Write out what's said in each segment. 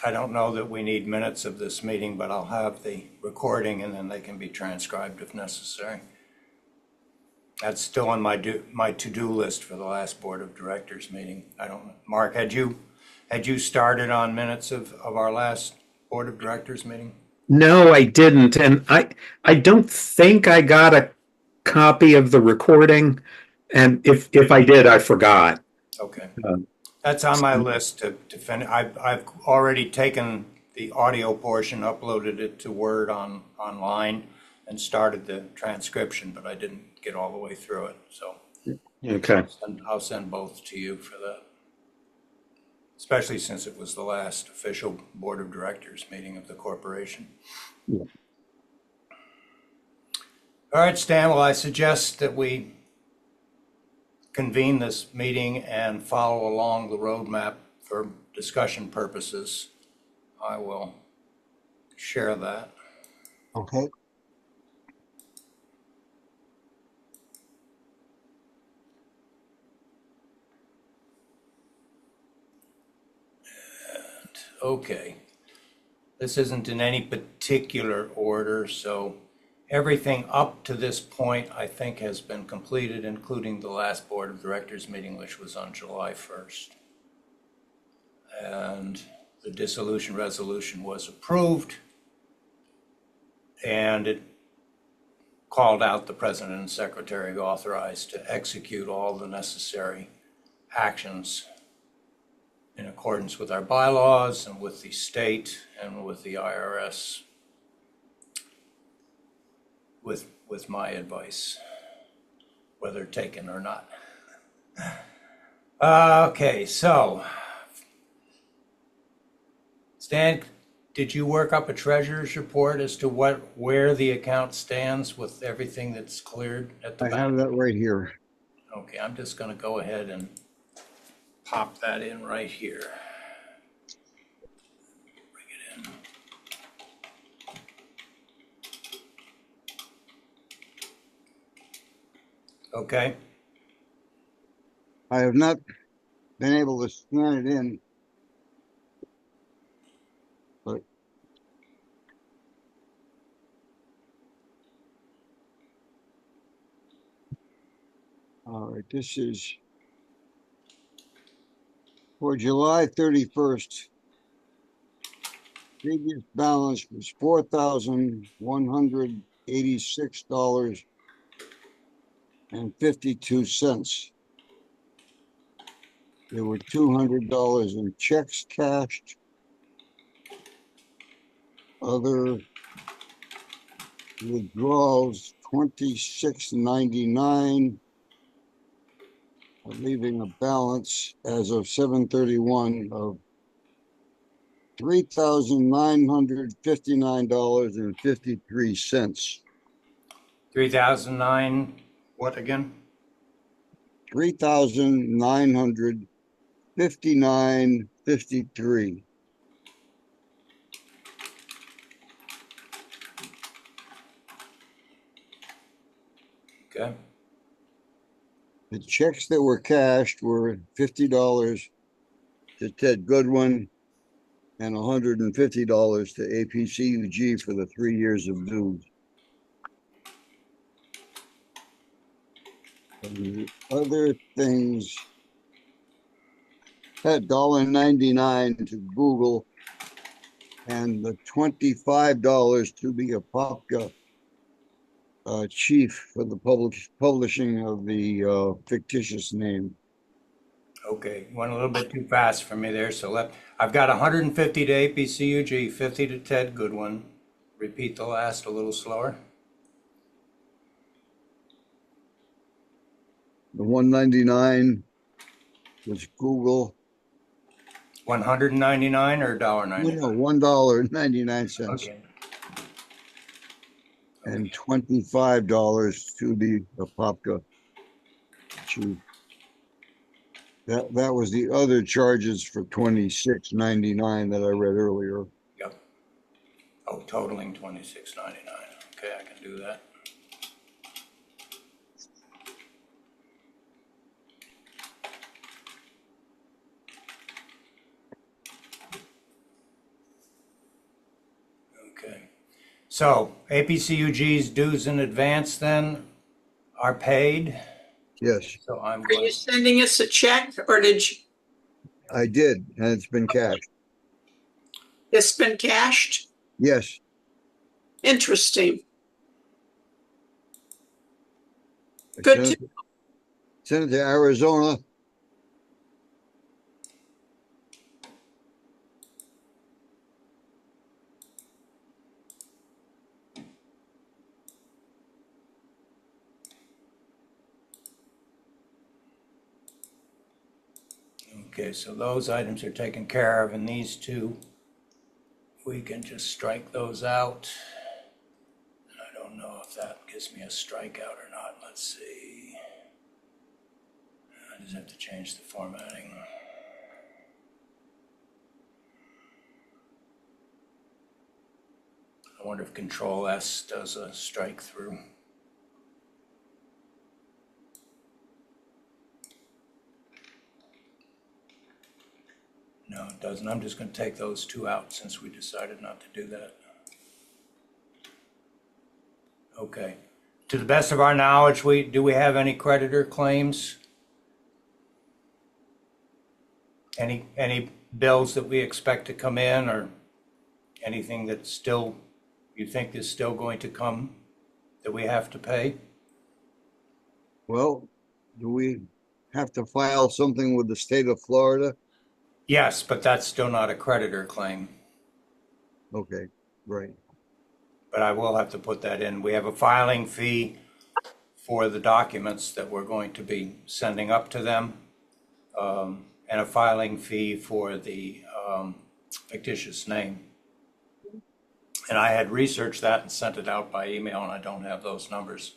I don't know that we need minutes of this meeting, but I'll have the recording and then they can be transcribed if necessary. That's still on my to-do list for the last Board of Directors meeting. I don't know. Mark, had you started on minutes of our last Board of Directors meeting? No, I didn't. And I don't think I got a copy of the recording. And if I did, I forgot. Okay. Uh, That's on my list to finish. I've already taken the audio portion, uploaded it to Word online, and started the transcription, but I didn't get all the way through it. So Okay. I'll send both to you for that, especially since it was the last official Board of Directors meeting of the corporation. Yeah. All right, Stan, well, I suggest that we convene this meeting and follow along the roadmap for discussion purposes. I will share that. Okay. Okay. This isn't in any particular order, so everything up to this point, I think, has been completed, including the last Board of Directors meeting, which was on July 1st. And the dissolution resolution was approved, and it called out the President and Secretary authorized to execute all the necessary actions in accordance with our bylaws and with the state and with the IRS, with my advice, whether taken or not. Okay, so Stan, did you work up a treasurer's report as to where the account stands with everything that's cleared at the I bank? have that right here. Okay, I'm just going to go ahead and pop that in right here. Bring it in. Okay. I have not been able to scan it in, but all right, this is for July 31st. Previous balance was $4,186.52. There were $200 in checks cashed. Other withdrawals, $26.99, leaving a balance as of 7/31 of $3,959.53. 3009, what again? $3,959.53. Okay. The checks that were cashed were $50 to Ted Goodwin and $150 to APCUG for the 3 years of dues. And the other things had $1.99 to Google and the $25 to the Apopka chief for the publishing of the fictitious name. Okay, went a little bit too fast for me there, so I've got 150 to APCUG, 50 to Ted Goodwin. Repeat the last a little slower. The $1.99 was Google. 199 or $1.99? No, $1.99. Okay. And $25 to the Apopka chief. That was the other charges for $26.99 that I read earlier. Yep. Oh, totaling $26.99. Okay, I can do that. So APCUG's dues in advance then are paid. Yes, So I'm Are you going, sending us a check or did you, I did, and it's been cashed. it's been cashed? Yes, Interesting. I Good to, sent it to Arizona. okay, so those items are taken care of, and these two, we can just strike those out. And I don't know if that gives me a strikeout or not. Let's see. I just have to change the formatting. I wonder if Control S does a strike through. No, it doesn't. I'm just going to take those two out since we decided not to do that. Okay. To the best of our knowledge, do we have any creditor claims? Any bills that we expect to come in, or anything that still you think is still going to come that we have to pay? Well, do we have to file something with the state of Florida? Yes, but that's still not a creditor claim. Okay, right. But I will have to put that in. We have a filing fee for the documents that we're going to be sending up to them, and a filing fee for the fictitious name. And I had researched that and sent it out by email, and I don't have those numbers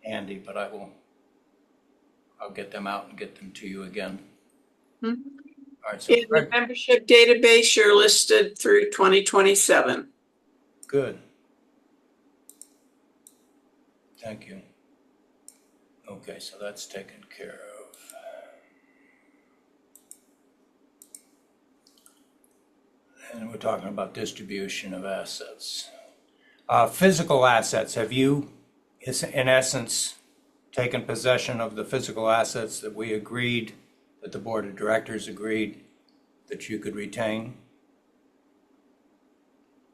handy, but I'll get them out and get them to you again. Mhm. All right, so In the membership database, you're listed through 2027. good. Thank you. Okay, so that's taken care of. And we're talking about distribution of assets. Physical assets, have you, in essence, taken possession of the physical assets that we agreed, that the board of directors agreed that you could retain?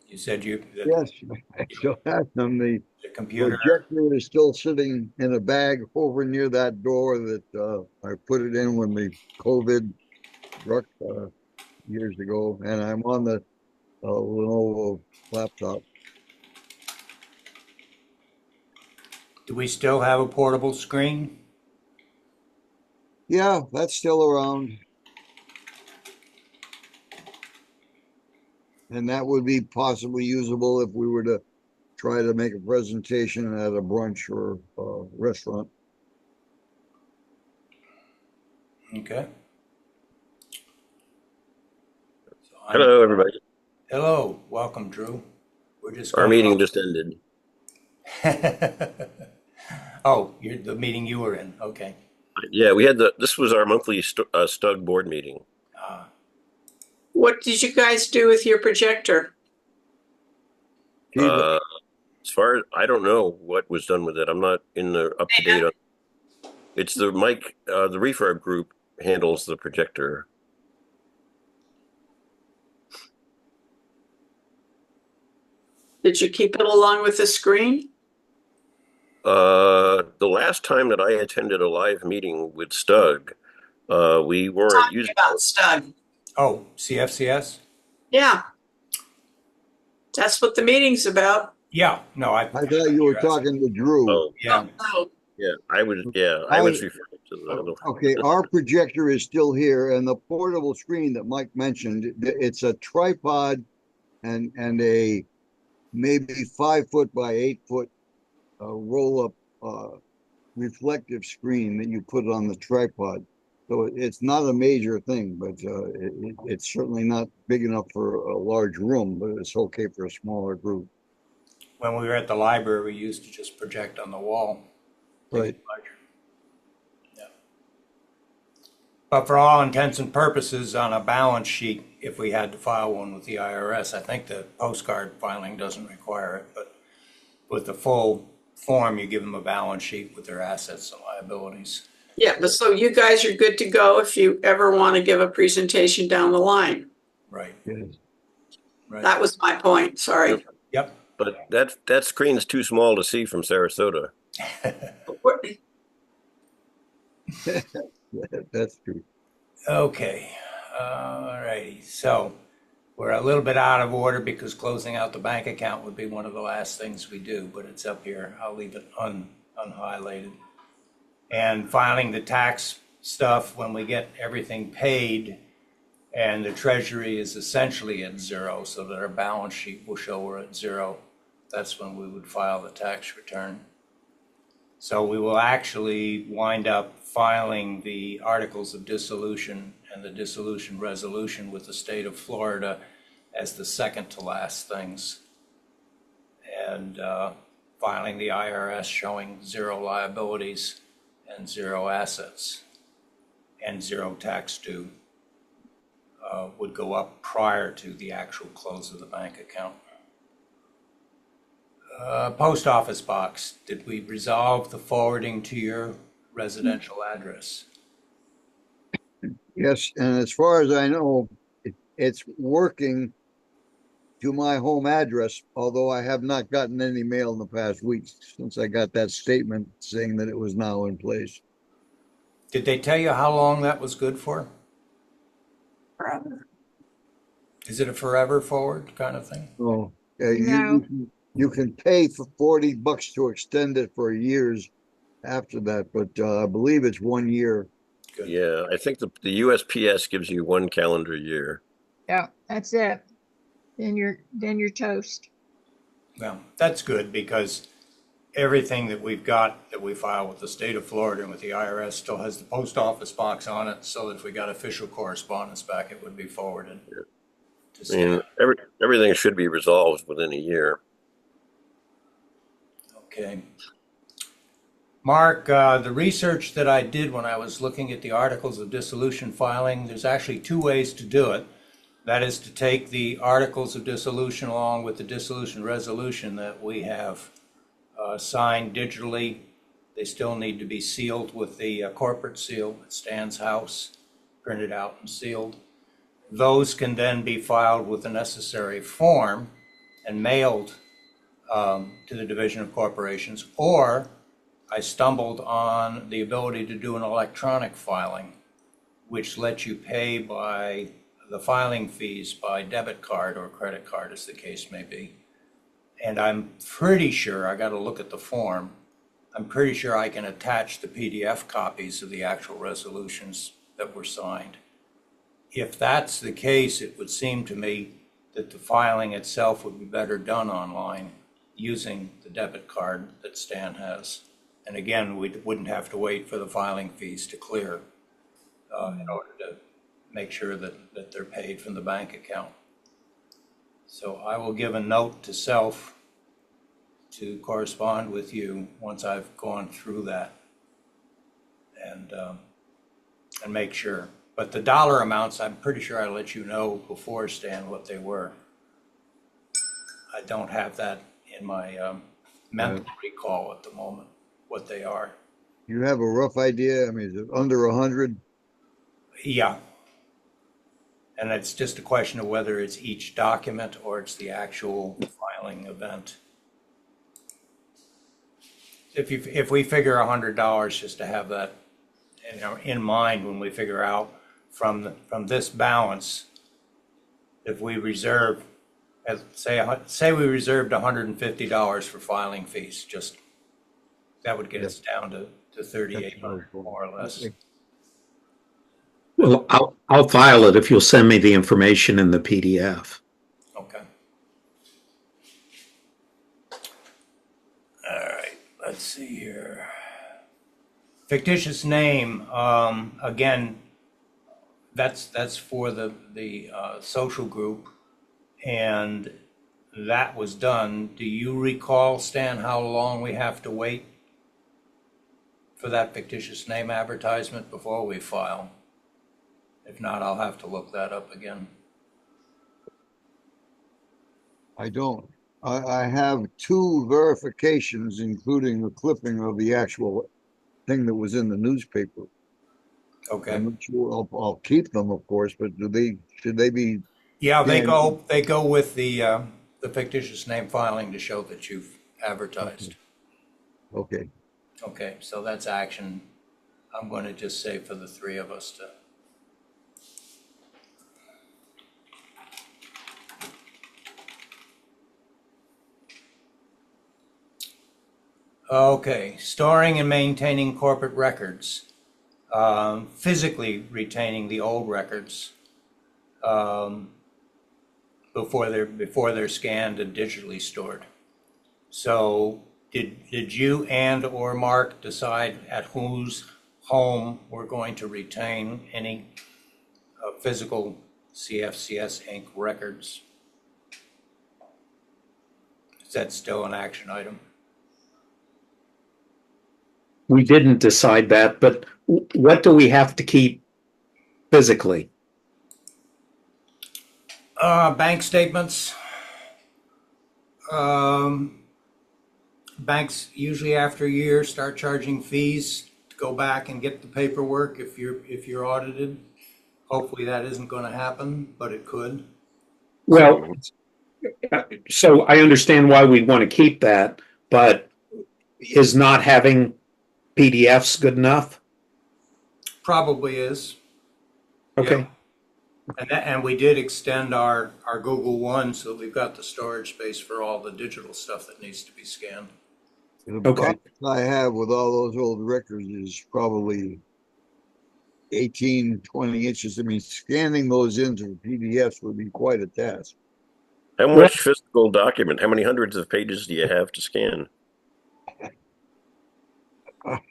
You said that Yes, I still have them. The the computer, projector is still sitting in a bag over near that door that I put it in when the COVID struck years ago, and I'm on the Lenovo laptop. do we still have a portable screen? Yeah, that's still around. And that would be possibly usable if we were to try to make a presentation at a brunch or a restaurant. Okay. So Hello, everybody. hello, welcome, Drew. We're just Our going meeting just ended. Oh, the meeting you were in. Okay. Yeah, this was our monthly Stug board meeting. What did you guys do with your projector? Keep it. As far as I don't know what was done with it. I'm not in the up to date on. It's the Mike, the refurb group handles the projector. Did you keep it along with the screen? The last time that I attended a live meeting with Stug, we weren't Talking using. about stud. Oh, CFCS? Yeah. That's what the meeting's about. Yeah, no, I thought you were talking to Drew. Oh, Yeah, Oh, yeah, I was referring to the other. Okay, our projector is still here, and the portable screen that Mike mentioned, it's a tripod and a maybe 5 foot by 8 foot roll up reflective screen that you put on the tripod. So it's not a major thing, but it's certainly not big enough for a large room, but it's okay for a smaller group. when we were at the library, we used to just project on the wall. Right. Yeah. But for all intents and purposes, on a balance sheet, if we had to file one with the IRS, I think the postcard filing doesn't require it, but with the full form, you give them a balance sheet with their assets and liabilities. Yeah, but so you guys are good to go if you ever want to give a presentation down the line. Right, Yes. right. That was my point, sorry. Yep. But that screen's too small to see from Sarasota. That's true. Okay, all righty. So we're a little bit out of order because closing out the bank account would be one of the last things we do, but it's up here. I'll leave it unhighlighted. And filing the tax stuff when we get everything paid and the treasury is essentially at zero so that our balance sheet will show we're at zero. That's when we would file the tax return. So we will actually wind up filing the articles of dissolution and the dissolution resolution with the state of Florida as the second to last things. And filing the IRS showing zero liabilities and zero assets and zero tax due would go up prior to the actual close of the bank account. Post office box, did we resolve the forwarding to your residential address? Yes, and as far as I know, it's working to my home address, although I have not gotten any mail in the past week since I got that statement saying that it was now in place. Did they tell you how long that was good for? Forever. Is it a forever forward kind of thing? Oh, No. you can pay for $40 to extend it for years after that, but I believe it's 1 year. Good. Yeah, I think the USPS gives you 1 calendar year. Yeah, that's it. Then you're toast. Well, that's good because everything that we've got that we file with the state of Florida and with the IRS still has the post office box on it, so that if we got official correspondence back, it would be forwarded. I mean, everything should be resolved within a year. Okay. Mark, the research that I did when I was looking at the articles of dissolution filing, there's actually 2 ways to do it. That is to take the articles of dissolution along with the dissolution resolution that we have signed digitally. They still need to be sealed with the corporate seal at Stan's house, printed out and sealed. Those can then be filed with the necessary form and mailed to the Division of Corporations, or I stumbled on the ability to do an electronic filing, which lets you pay by the filing fees by debit card or credit card, as the case may be. And I'm pretty sure, I got to look at the form, I'm pretty sure I can attach the PDF copies of the actual resolutions that were signed. If that's the case, it would seem to me that the filing itself would be better done online using the debit card that Stan has. And again, we wouldn't have to wait for the filing fees to clear in order to make sure that they're paid from the bank account. So I will give a note to self to correspond with you once I've gone through that and make sure. But the dollar amounts, I'm pretty sure I let you know before, Stan, what they were. I don't have that in my mental recall at the moment, what they are. You have a rough idea? I mean, is it under 100? Yeah. And it's just a question of whether it's each document or it's the actual filing event. If we figure $100 just to have that, in mind when we figure out from this balance, if we reserve, say we reserved $150 for filing fees, just that would get us down to $3,800 more or less. Okay. Well, I'll file it if you'll send me the information in the PDF. Okay. All right, let's see here. Fictitious name, again, that's for the social group, and that was done. Do you recall, Stan, how long we have to wait for that fictitious name advertisement before we file? If not, I'll have to look that up again. I don't. I have two verifications, including a clipping of the actual thing that was in the newspaper. Okay. I'm not sure, I'll keep them, of course, but should they be? Yeah, they scanned? go with the fictitious name filing to show that you've advertised. Okay, Okay, so that's action. I'm going to just say for the three of us to. Okay, storing and maintaining corporate records. Physically retaining the old records before they're scanned and digitally stored. So did you and or Mark decide at whose home we're going to retain any physical CFCS Inc. records? Is that still an action item? We didn't decide that, but what do we have to keep physically? Bank statements. Banks usually after a year start charging fees to go back and get the paperwork if you're audited. Hopefully that isn't going to happen, but it could. Well, so I understand why we'd want to keep that, but is not having PDFs good enough? Probably is. Okay. Yeah. And we did extend our Google One so that we've got the storage space for all the digital stuff that needs to be scanned. the Okay. box I have with all those old records is probably 18, 20 inches. I mean, scanning those into PDFs would be quite a task. How much physical document? How many hundreds of pages do you have to scan?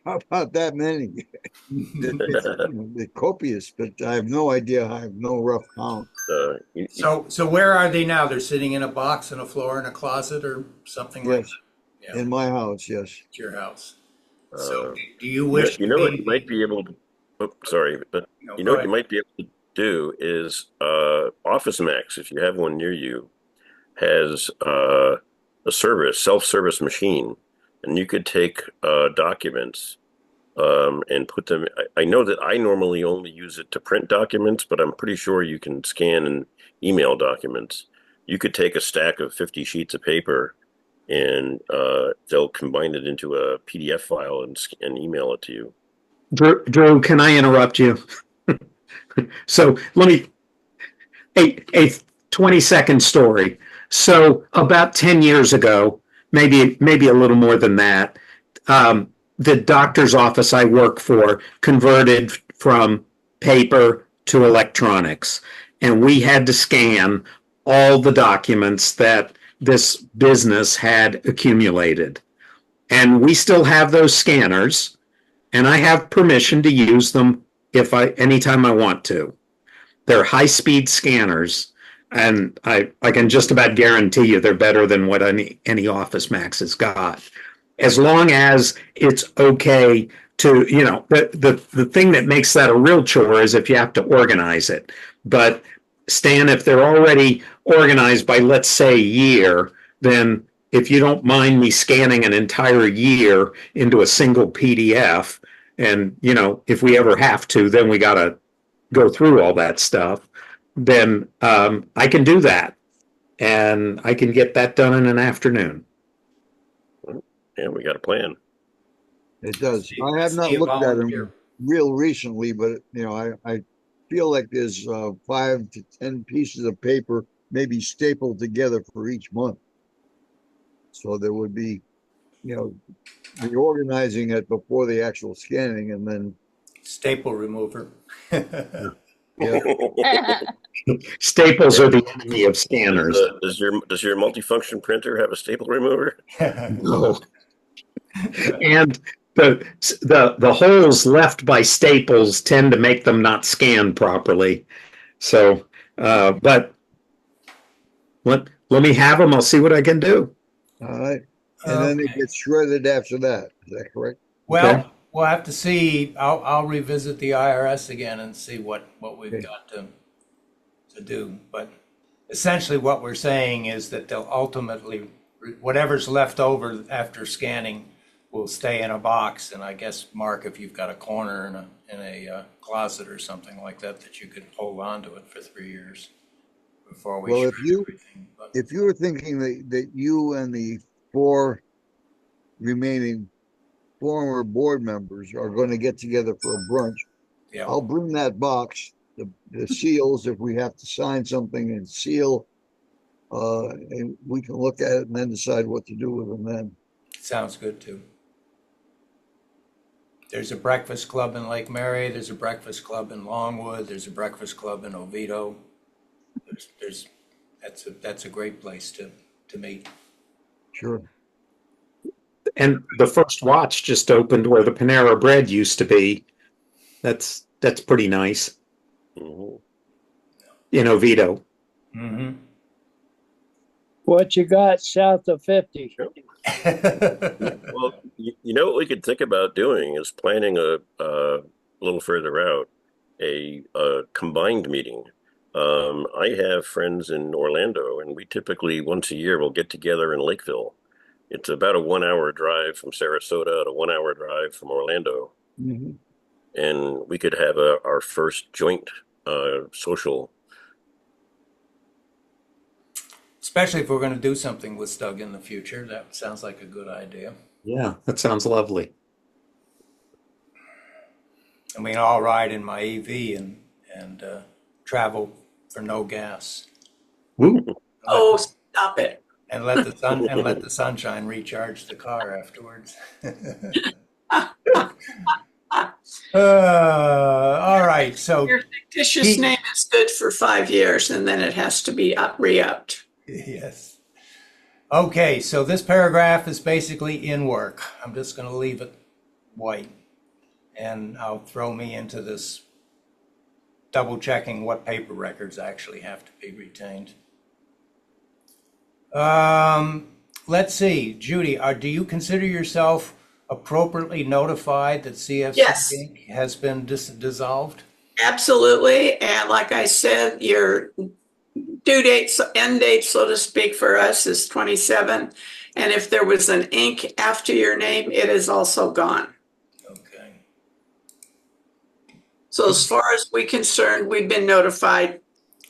How about that many? They're copious, but I have no idea. I have no rough count. So where are they now? They're sitting in a box on a floor in a closet or something like Yes, that? Yeah, in my house, yes. at your house. So do you wish you to know what be? you might be able to, oh, sorry, but No, you go know what ahead. you might be able to do is Office Max, if you have one near you, has a self-service machine, and you could take documents and put them. I know that I normally only use it to print documents, but I'm pretty sure you can scan and email documents. You could take a stack of 50 sheets of paper and they'll combine it into a PDF file and email it to you. Drew, can I interrupt you? So let me, a 20-second story. So about 10 years ago, maybe a little more than that, the doctor's office I work for converted from paper to electronics. And we had to scan all the documents that this business had accumulated. And we still have those scanners, and I have permission to use them anytime I want to. They're high-speed scanners, and I can just about guarantee you they're better than what any Office Max has got. As long as it's okay to, the thing that makes that a real chore is if you have to organize it. But Stan, if they're already organized by, let's say, a year, then if you don't mind me scanning an entire year into a single PDF, and, if we ever have to, then we got to go through all that stuff, then I can do that. And I can get that done in an afternoon. Yeah, we got a plan. It does. See- I have not see a looked at volunteer. them real recently, but I feel like there's 5 to 10 pieces of paper maybe stapled together for each month. So there would be, reorganizing it before the actual scanning, and then Staple remover. Staples are the enemy of scanners. Does your multifunction printer have a staple remover? No. And the holes left by staples tend to make them not scan properly. So, but let me have them. I'll see what I can do. all right. And then it Okay. gets shredded after that. Is that correct? Well, Okay. we'll have to see. I'll revisit the IRS again and see what we've Okay. got to do. But essentially what we're saying is that they'll ultimately whatever's left over after scanning will stay in a box. And I guess, Mark, if you've got a corner in a closet or something like that, that you could hold on to it for 3 years before we Well, shred if you everything. But if you were thinking that you and the 4 remaining former board members are going to get together for a brunch, yeah, I'll bring that box, the seals, if we have to sign something and seal, and we can look at it and then decide what to do with them then. sounds good too. There's a breakfast club in Lake Mary. There's a breakfast club in Longwood. There's a breakfast club in Oviedo. That's a great place to meet. Sure. And the First Watch just opened where the Panera Bread used to be. That's pretty nice Mhm. in Oviedo. Mm-hmm. What you got south of 50? Well, you know what we could think about doing is planning a little further out a combined meeting. I have friends in Orlando, and we typically once a year will get together in Lakeville. It's about a 1 hour drive from Sarasota, a 1 hour drive from Orlando, Mhm. and we could have our first joint social. Especially if we're going to do something with Stug in the future. That sounds like a good idea. Yeah, that sounds lovely. I mean, I'll ride in my EV and travel for no gas. Woo. Oh, stop it. And let the sunshine recharge the car afterwards. All right, so Your fictitious name is good for 5 years and then it has to be re-upped. yes. Okay, so this paragraph is basically in work. I'm just going to leave it white, and I'll throw me into this double checking what paper records actually have to be retained. Let's see, Judy, do you consider yourself appropriately notified that CFC Yes. Inc. has been dissolved? Absolutely. And like I said, your due date, end date, so to speak, for us is 27. And if there was an ink after your name, it is also gone. Okay. So as far as we're concerned, we've been notified,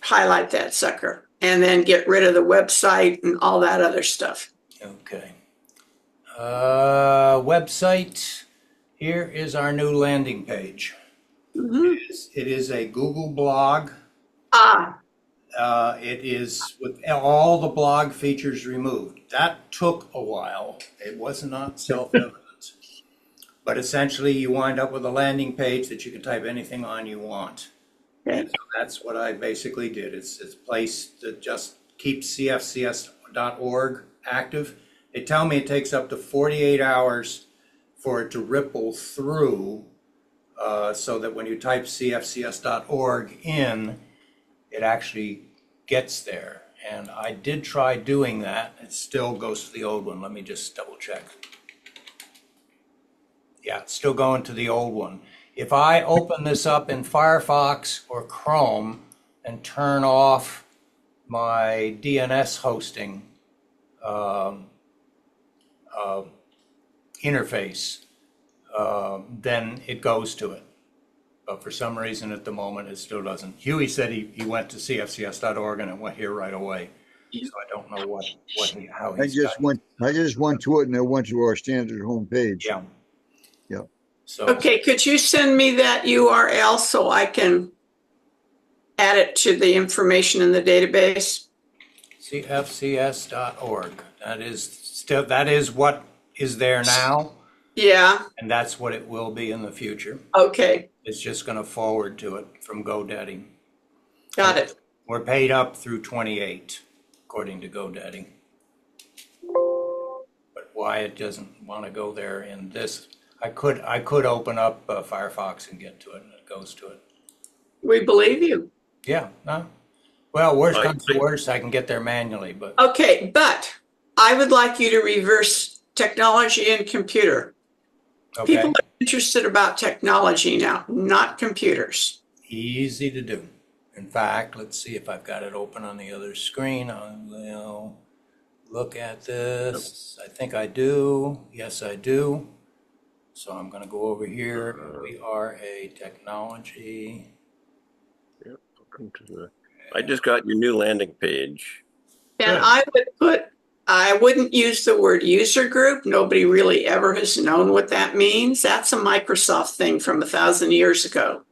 highlight that sucker, and then get rid of the website and all that other stuff. Okay. Website. Here is our new landing page. Mhm. It is a Google blog. Ah, It is with all the blog features removed. That took a while. It was not self-evident. But essentially, you wind up with a landing page that you can type anything on you want. okay. And so that's what I basically did. It's a place that just keeps CFCS.org active. They tell me it takes up to 48 hours for it to ripple through, so that when you type CFCS.org in, it actually gets there. And I did try doing that. It still goes to the old one. Let me just double check. Yeah, it's still going to the old one. If I open this up in Firefox or Chrome and turn off my DNS hosting interface, then it goes to it. But for some reason at the moment, it still doesn't. Huey said he went to cfcs.org and it went here right away. So I don't know how I he's just got it. went to it and it went to our standard homepage. Yeah. Yeah. So, Okay, could you send me that URL so I can add it to the information in the database? cfcs.org. That is what is there now, Yeah, and that's what it will be in the future. okay, It's just going to forward to it from GoDaddy. got it. We're paid up through 28, according to GoDaddy. But why it doesn't want to go there in this, I could open up Firefox and get to it, and it goes to it. We believe you. Yeah, no. Well, worst comes to worst, I can get there manually, but Okay, but I would like you to reverse technology and computer. okay. People are interested about technology now, not computers. Easy to do. In fact, let's see if I've got it open on the other screen. I'll look at this. I think I do. Yes, I do. So I'm going to go over here. We are a technology. Yep. Welcome to the. I just got your new landing page. And Good. I wouldn't use the word user group. Nobody really ever has known what that means. That's a Microsoft thing from 1,000 years ago.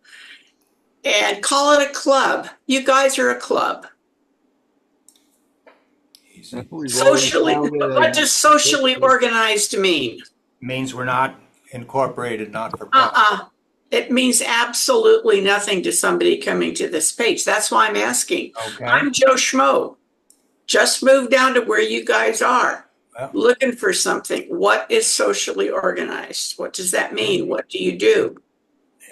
And call it a club. You guys are a club. Easy. We've always Socially, found it what as- does socially organized mean? Means we're not incorporated, not for profit. It means absolutely nothing to somebody coming to this page. That's why I'm asking. Okay. I'm Joe Schmo. Just moved down to where you guys are, Well, looking for something. What is socially organized? What does that mean? What do you do?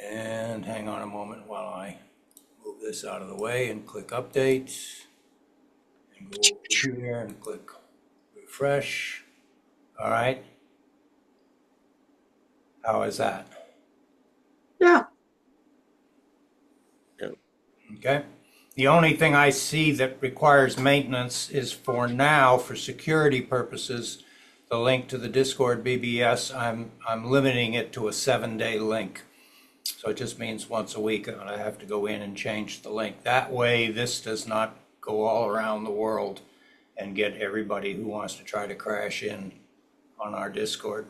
and hang on a moment while I move this out of the way and click update. And go over here and click refresh. All right. How is that? Yeah. Okay. The only thing I see that requires maintenance is for now, for security purposes, the link to the Discord BBS, I'm limiting it to a 7-day link. So it just means once a week I have to go in and change the link. That way this does not go all around the world and get everybody who wants to try to crash in on our Discord.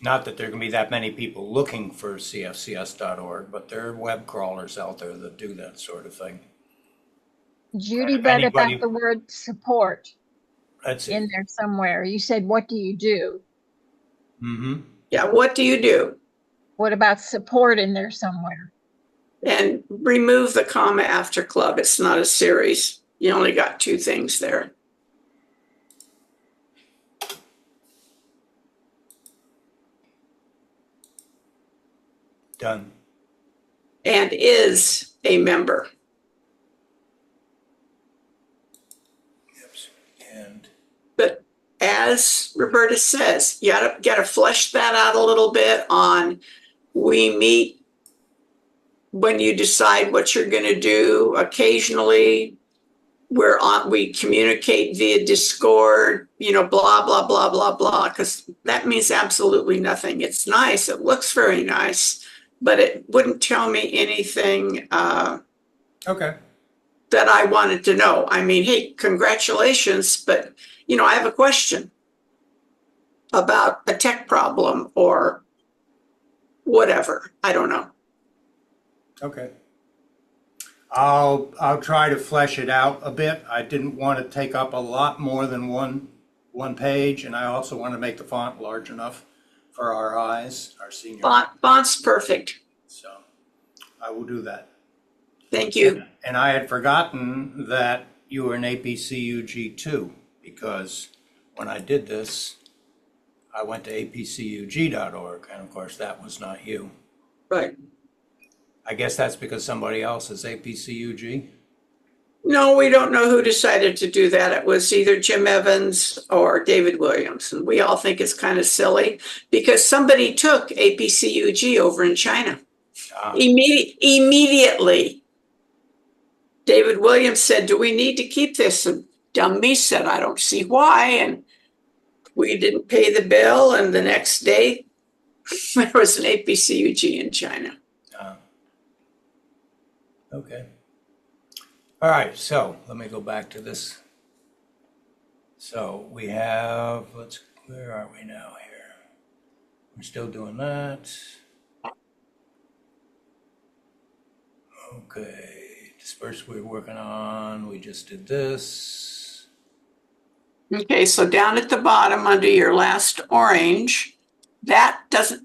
Not that there can be that many people looking for CFCS.org, but there are web crawlers out there that do that sort of thing. Judy, If but anybody- about the word support Let's see. in there somewhere. You said, what do you do? Mm-hmm. Yeah. What do you do? What about support in there somewhere? And remove the comma after club. It's not a series. You only got 2 things there. Done. And is a member. And But as Roberta says, you gotta flesh that out a little bit on we meet when you decide what you're gonna do. Occasionally we communicate via Discord, blah, blah, blah, blah, blah, because that means absolutely nothing. It's nice, it looks very nice, but it wouldn't tell me anything okay. that I wanted to know. I mean, hey, congratulations, but I have a question about a tech problem or whatever. I don't know. Okay. I'll try to flesh it out a bit. I didn't want to take up a lot more than one page, and I also want to make the font large enough for our eyes, our senior. Font's perfect. So I will do that. Thank you. And I had forgotten that you were an APCUG too, because when I did this, I went to apcug.org, and of course that was not you. Right. I guess that's because somebody else is APCUG. No, we don't know who decided to do that. It was either Jim Evans or David Williams. And we all think it's kind of silly because somebody took APCUG over in China. Immediately. David Williams said, do we need to keep this? And dumb me said, I don't see why. And we didn't pay the bill. And the next day, there was an APCUG in China. Okay. All right, so let me go back to this. So we have, where are we now here? We're still doing that. Okay, disperse we're working on, we just did this. Okay, so down at the bottom under your last orange, that doesn't,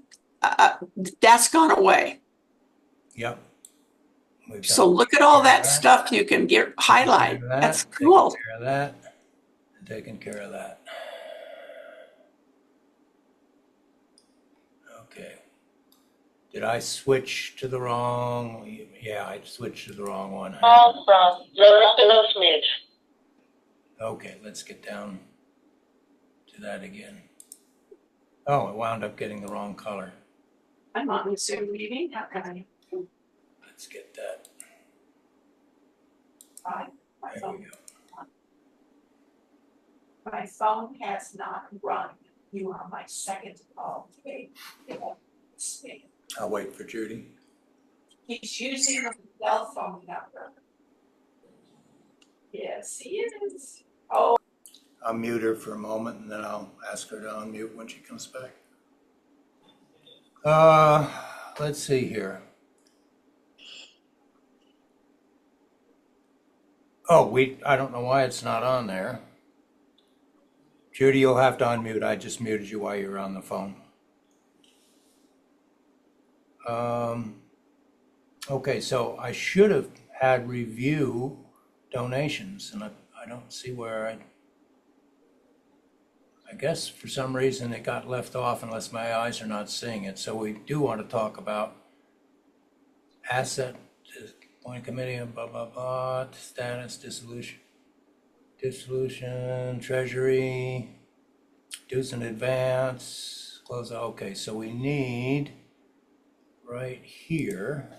that's gone away. Yep. We've So done- look at all that stuff you can highlight. That's cool. Taking care of that, and taking care of that. Okay. Did I switch to the wrong? Yeah, I switched to the wrong one. Call from Loretta Smith. Okay, let's get down to that again. Oh, it wound up getting the wrong color. I'm on the Zoom meeting. How can I? Let's get that. There we go. My phone has not rung. You are my second call today. I'll wait for Judy. He's using a cell phone number. Yes, he is. Oh, I'll mute her for a moment and then I'll ask her to unmute when she comes back. Let's see here. Oh, I don't know why it's not on there. Judy, you'll have to unmute. I just muted you while you were on the phone. Okay, so I should have had review donations, and I don't see where I guess for some reason it got left off unless my eyes are not seeing it. So we do want to talk about asset, point committee, blah, blah, blah, status, dissolution, treasury, dues in advance, close out. Okay, so we need right here.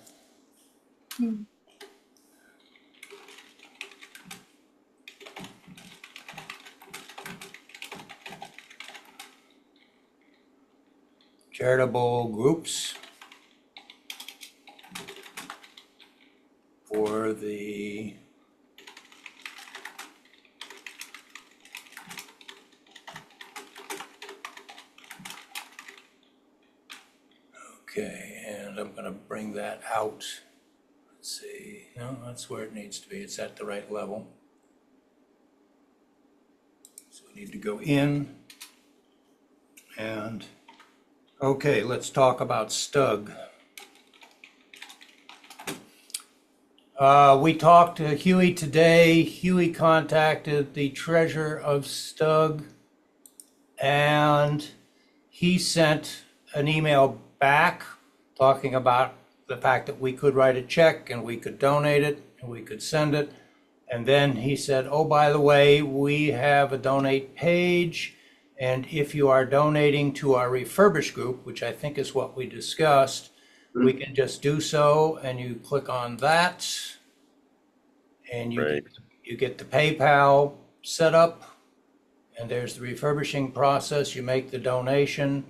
Charitable groups for the okay, and I'm going to bring that out. Let's see. No, that's where it needs to be. It's at the right level. So we need to go in and okay, let's talk about Stug. We talked to Huey today. Huey contacted the treasurer of Stug and he sent an email back talking about the fact that we could write a check and we could donate it and we could send it. And then he said, oh, by the way, we have a donate page. And if you are donating to our refurbish group, which I think is what we discussed, we can just do so. And you click on that and you get the PayPal set up. And there's the refurbishing process. You make the donation.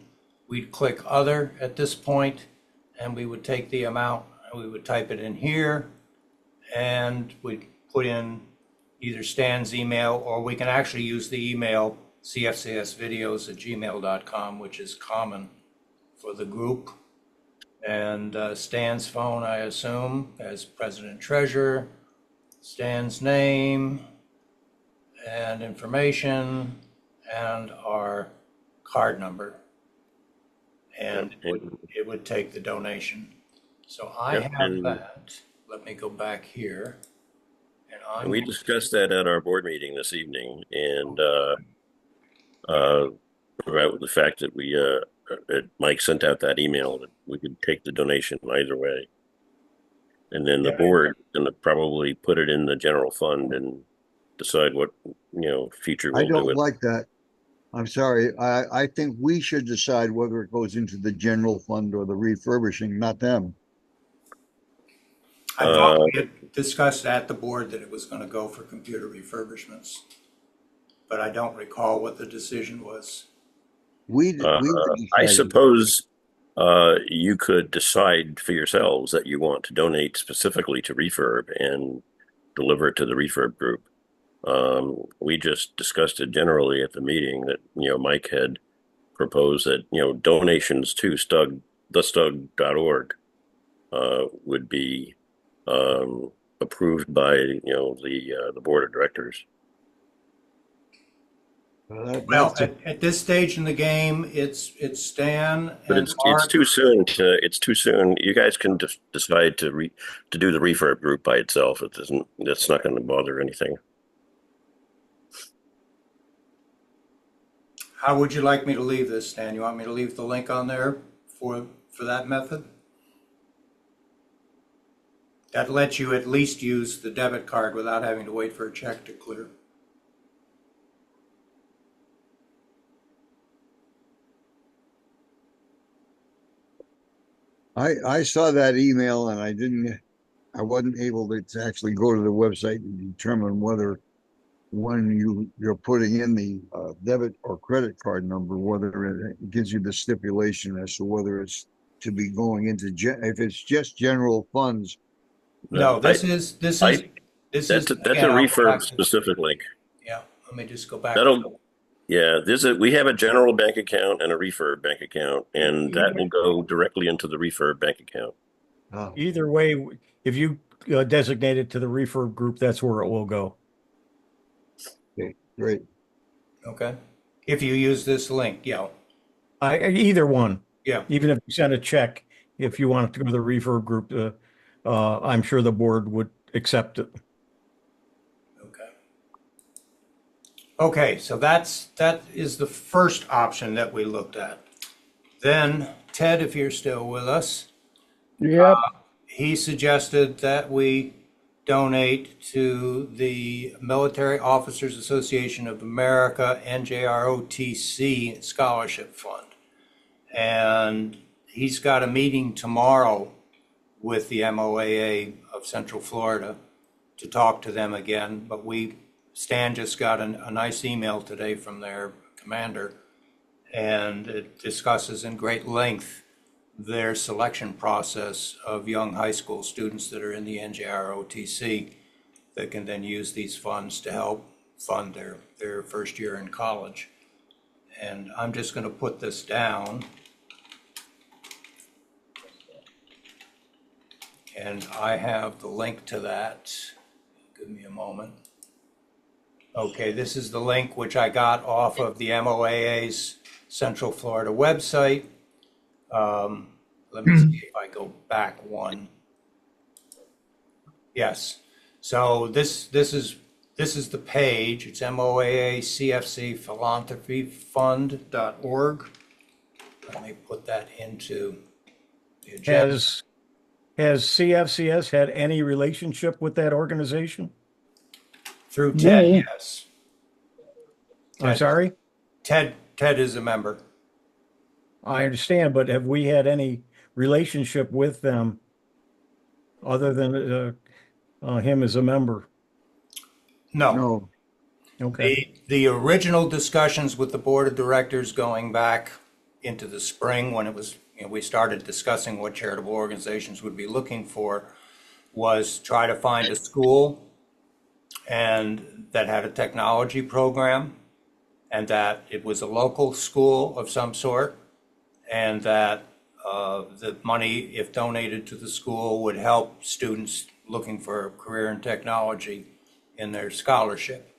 We'd click other at this point, and we would take the amount and we would type it in here. And we'd put in either Stan's email, or we can actually use the email cfcsvideos@gmail.com, which is common for the group. And Stan's phone, I assume, as president treasurer, Stan's name and information and our card number. And it would take the donation. So I have that. Let me go back here. And we discussed that at our board meeting this evening, and about the fact that Mike sent out that email that we could take the donation either way, and then the board gonna probably put it in the general fund and decide what future I we'll do don't with. like that. I'm sorry. I think we should decide whether it goes into the general fund or the refurbishing, not them. I thought we had discussed at the board that it was going to go for computer refurbishments, but I don't recall what the decision was. I suppose you could decide for yourselves that you want to donate specifically to refurb and deliver it to the refurb group. We just discussed it generally at the meeting that Mike had proposed that donations to thestug.org would be approved by the board of directors. Well, at this stage in the game, it's Stan But and it's Mark. too soon to you guys can decide to do the refurb group by itself. That's not going to bother anything. How would you like me to leave this, Stan? You want me to leave the link on there for that method? That lets you at least use the debit card without having to wait for a check to clear. I saw that email and I wasn't able to actually go to the website and determine whether when you're putting in the debit or credit card number, whether it gives you the stipulation as to whether it's to be going into if it's just general funds. No, I, this I, is, that's again, a I'll go refurb back to, specific link. yeah, let me just go back. That'll, yeah, we have a general bank account and a refurb bank account, and that will go directly into the refurb bank account. Either way, if you designate it to the refurb group, that's where it will go. Okay, great. Okay. If you use this link, yeah, Either one, yeah. even if you send a check, if you want it to go to the refurb group, I'm sure the board would accept it. Okay. Okay, so that is the first option that we looked at. Then Ted, if you're still with us, Yep. he suggested that we donate to the Military Officers Association of America, NJROTC Scholarship Fund. And he's got a meeting tomorrow with the MOAA of Central Florida to talk to them again. But Stan just got a nice email today from their commander, and it discusses in great length their selection process of young high school students that are in the NJROTC that can then use these funds to help fund their first year in college. And I'm just going to put this down. And I have the link to that. Give me a moment. Okay, this is the link which I got off of the MOAA's Central Florida website. Let me see if I go back one. Yes. So this is the page. It's MOAA CFC Philanthropy Fund.org. Let me put that into the agenda. Has CFCS had any relationship with that organization? Through Ted, Me. yes. I'm sorry? Ted is a member. I understand, but have we had any relationship with them other than him as a member? No. No, Okay. The original discussions with the board of directors going back into the spring when it was, we started discussing what charitable organizations would be looking for was try to find a school and that had a technology program and that it was a local school of some sort and that the money, if donated to the school, would help students looking for a career in technology in their scholarship.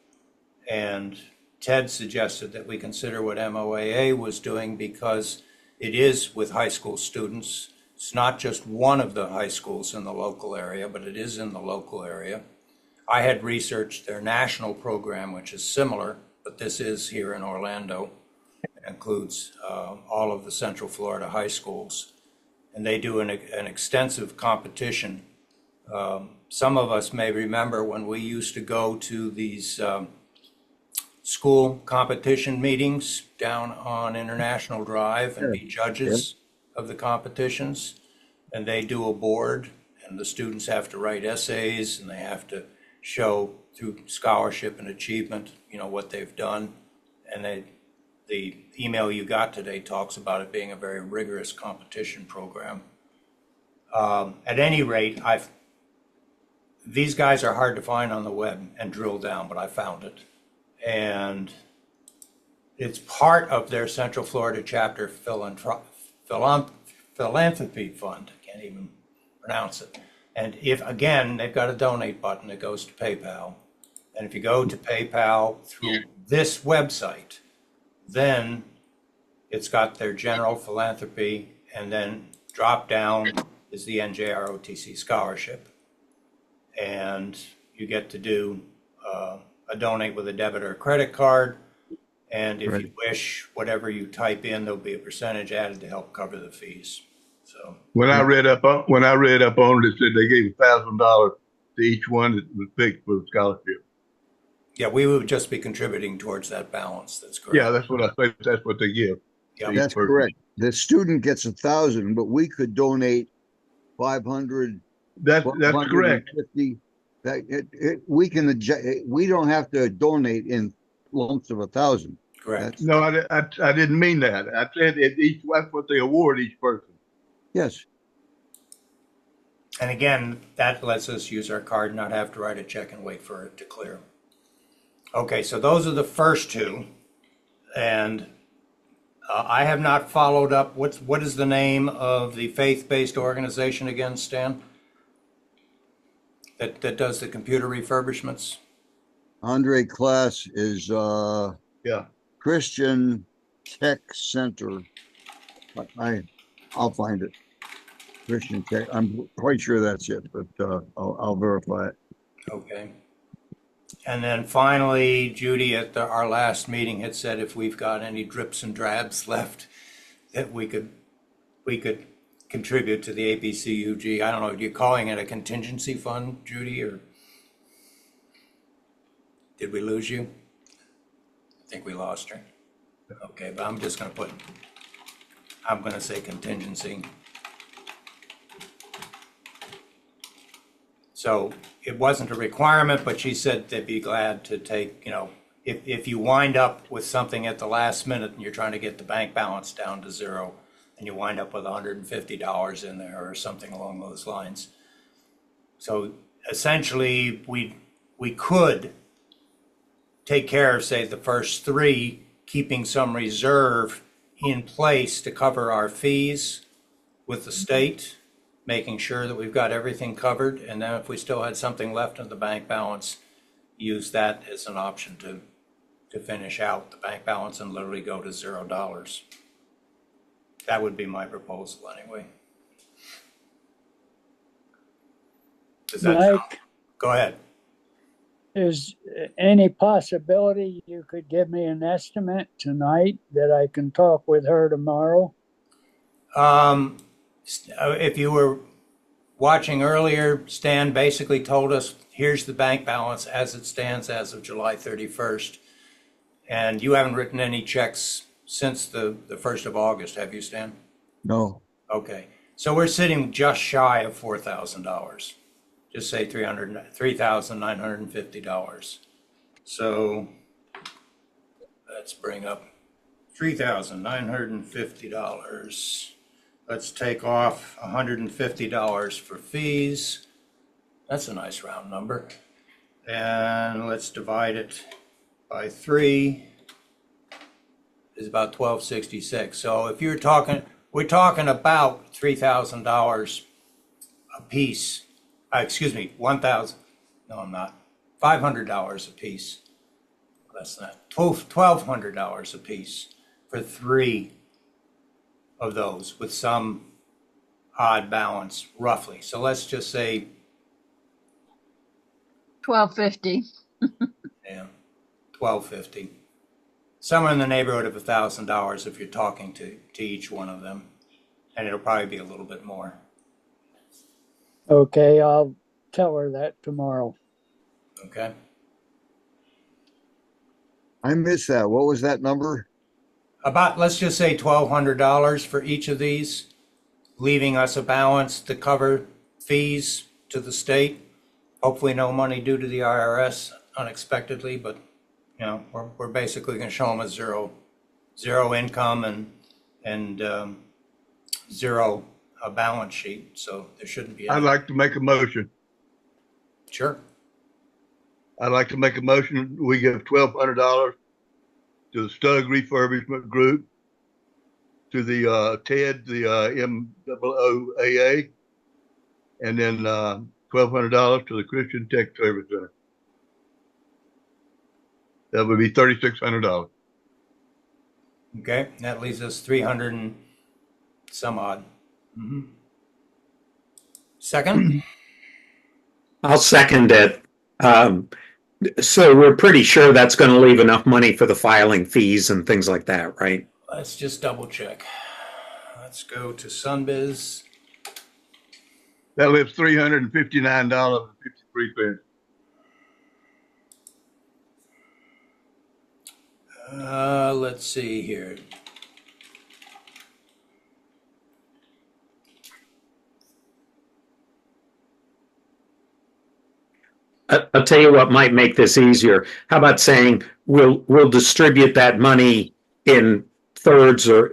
And Ted suggested that we consider what MOAA was doing because it is with high school students. It's not just one of the high schools in the local area, but it is in the local area. I had researched their national program, which is similar, but this is here in Orlando. It includes all of the Central Florida high schools. And they do an extensive competition. Some of us may remember when we used to go to these school competition meetings down on International Drive and be judges of the competitions. And they do a board, and the students have to write essays, and they have to show through scholarship and achievement, what they've done. And the email you got today talks about it being a very rigorous competition program. At any rate, these guys are hard to find on the web and drill down, but I found it. And it's part of their Central Florida chapter philanthropy fund. I can't even pronounce it. And if, again, they've got a donate button that goes to PayPal. And if you go to PayPal through this website, then it's got their general philanthropy, and then drop down is the NJROTC scholarship. And you get to do a donate with a debit or credit card. And if you wish, whatever you type in, there'll be a percentage added to help cover the fees. So when I read up on it, it said they gave $1,000 to each one that was picked for the scholarship. yeah, we would just be contributing towards that balance. That's correct. Yeah, that's what I think. That's what they give. Yeah. that's correct. The student gets 1,000, but we could donate 500. That's correct. 150. we can we don't have to donate in lumps of 1,000. Correct. No, I didn't mean that. I said that's what they award each person. Yes. And again, that lets us use our card, not have to write a check and wait for it to clear. Okay, so those are the first two. And I have not followed up. What is the name of the faith-based organization again, Stan? That does the computer refurbishments? Andre Class is Yeah. Christian Tech Center. I'll find it. Christian Tech. I'm quite sure that's it, but I'll verify it. Okay. And then finally, Judy at our last meeting had said if we've got any drips and drabs left, that we could contribute to the APCUG. I don't know, are you calling it a contingency fund, Judy, or did we lose you? I think we lost her. Okay, but I'm just I'm gonna say contingency. So it wasn't a requirement, but she said they'd be glad to take, if you wind up with something at the last minute and you're trying to get the bank balance down to zero, and you wind up with $150 in there or something along those lines. So essentially, we could take care of, say, the first three, keeping some reserve in place to cover our fees with the state, making sure that we've got everything covered, and then if we still had something left in the bank balance, use that as an option to finish out the bank balance and literally go to $0. That would be my proposal anyway. Does that sound? Mike, Go ahead. is any possibility you could give me an estimate tonight that I can talk with her tomorrow? If you were watching earlier, Stan basically told us, here's the bank balance as it stands as of July 31st. And you haven't written any checks since the 1st of August, have you, Stan? No. Okay. So we're sitting just shy of $4,000. Just say $3,950. So let's bring up $3,950. Let's take off $150 for fees. That's a nice round number. And let's divide it by 3 is about $1,266. So if you're talking, we're talking about $3,000 a piece. $1,000. No, I'm not. $500 a piece. Less than that. $1,200 a piece for 3 of those with some odd balance, roughly. So let's just say $1,250. yeah, $1,250. Somewhere in the neighborhood of $1,000 if you're talking to each one of them. And it'll probably be a little bit more. Okay, I'll tell her that tomorrow. Okay. I missed that. What was that number? About, let's just say $1,200 for each of these, leaving us a balance to cover fees to the state. Hopefully no money due to the IRS unexpectedly, but we're basically going to show them a zero income and zero a balance sheet. So there shouldn't be any. I'd like to make a motion. Sure. I'd like to make a motion. We give $1,200 to the Stug Refurbishment Group, to the TED, the MOOAA, and then $1,200 to the Christian Tech Service Center. That would be $3,600. Okay, that leaves us 300 and some odd. Mm-hmm. Second? I'll second it. So we're pretty sure that's going to leave enough money for the filing fees and things like that, right? Let's just double check. Let's go to Sunbiz. That leaves $359.53. Let's see here. I'll tell you what might make this easier. How about saying we'll distribute that money in thirds, or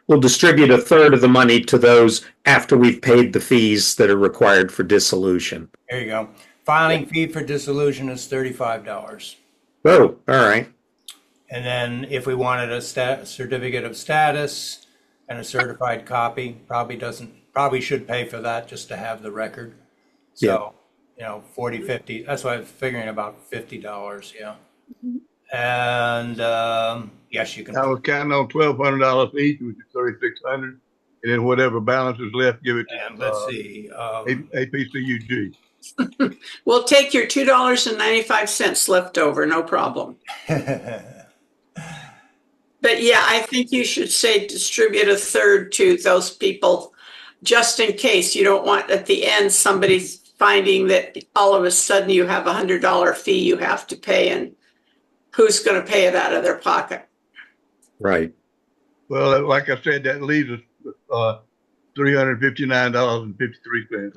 we'll distribute a third of the money to those after we've paid the fees that are required for dissolution. There you go. Filing fee for dissolution is $35. Oh, all right. And then if we wanted a certificate of status and a certified copy, probably should pay for that just to have the record. So, 40, 50, that's why I'm figuring about $50, yeah. And, yes, you can. I was counting on $1,200 each, which is $3,600, and then whatever balance is left, give it And to let's see, APCUG. We'll take your $2.95 left over, no problem. But yeah, I think you should say distribute a third to those people, just in case. You don't want at the end somebody's finding that all of a sudden you have $100 fee you have to pay, and who's going to pay it out of their pocket? Right. Well, like I said, that leaves us $359.53,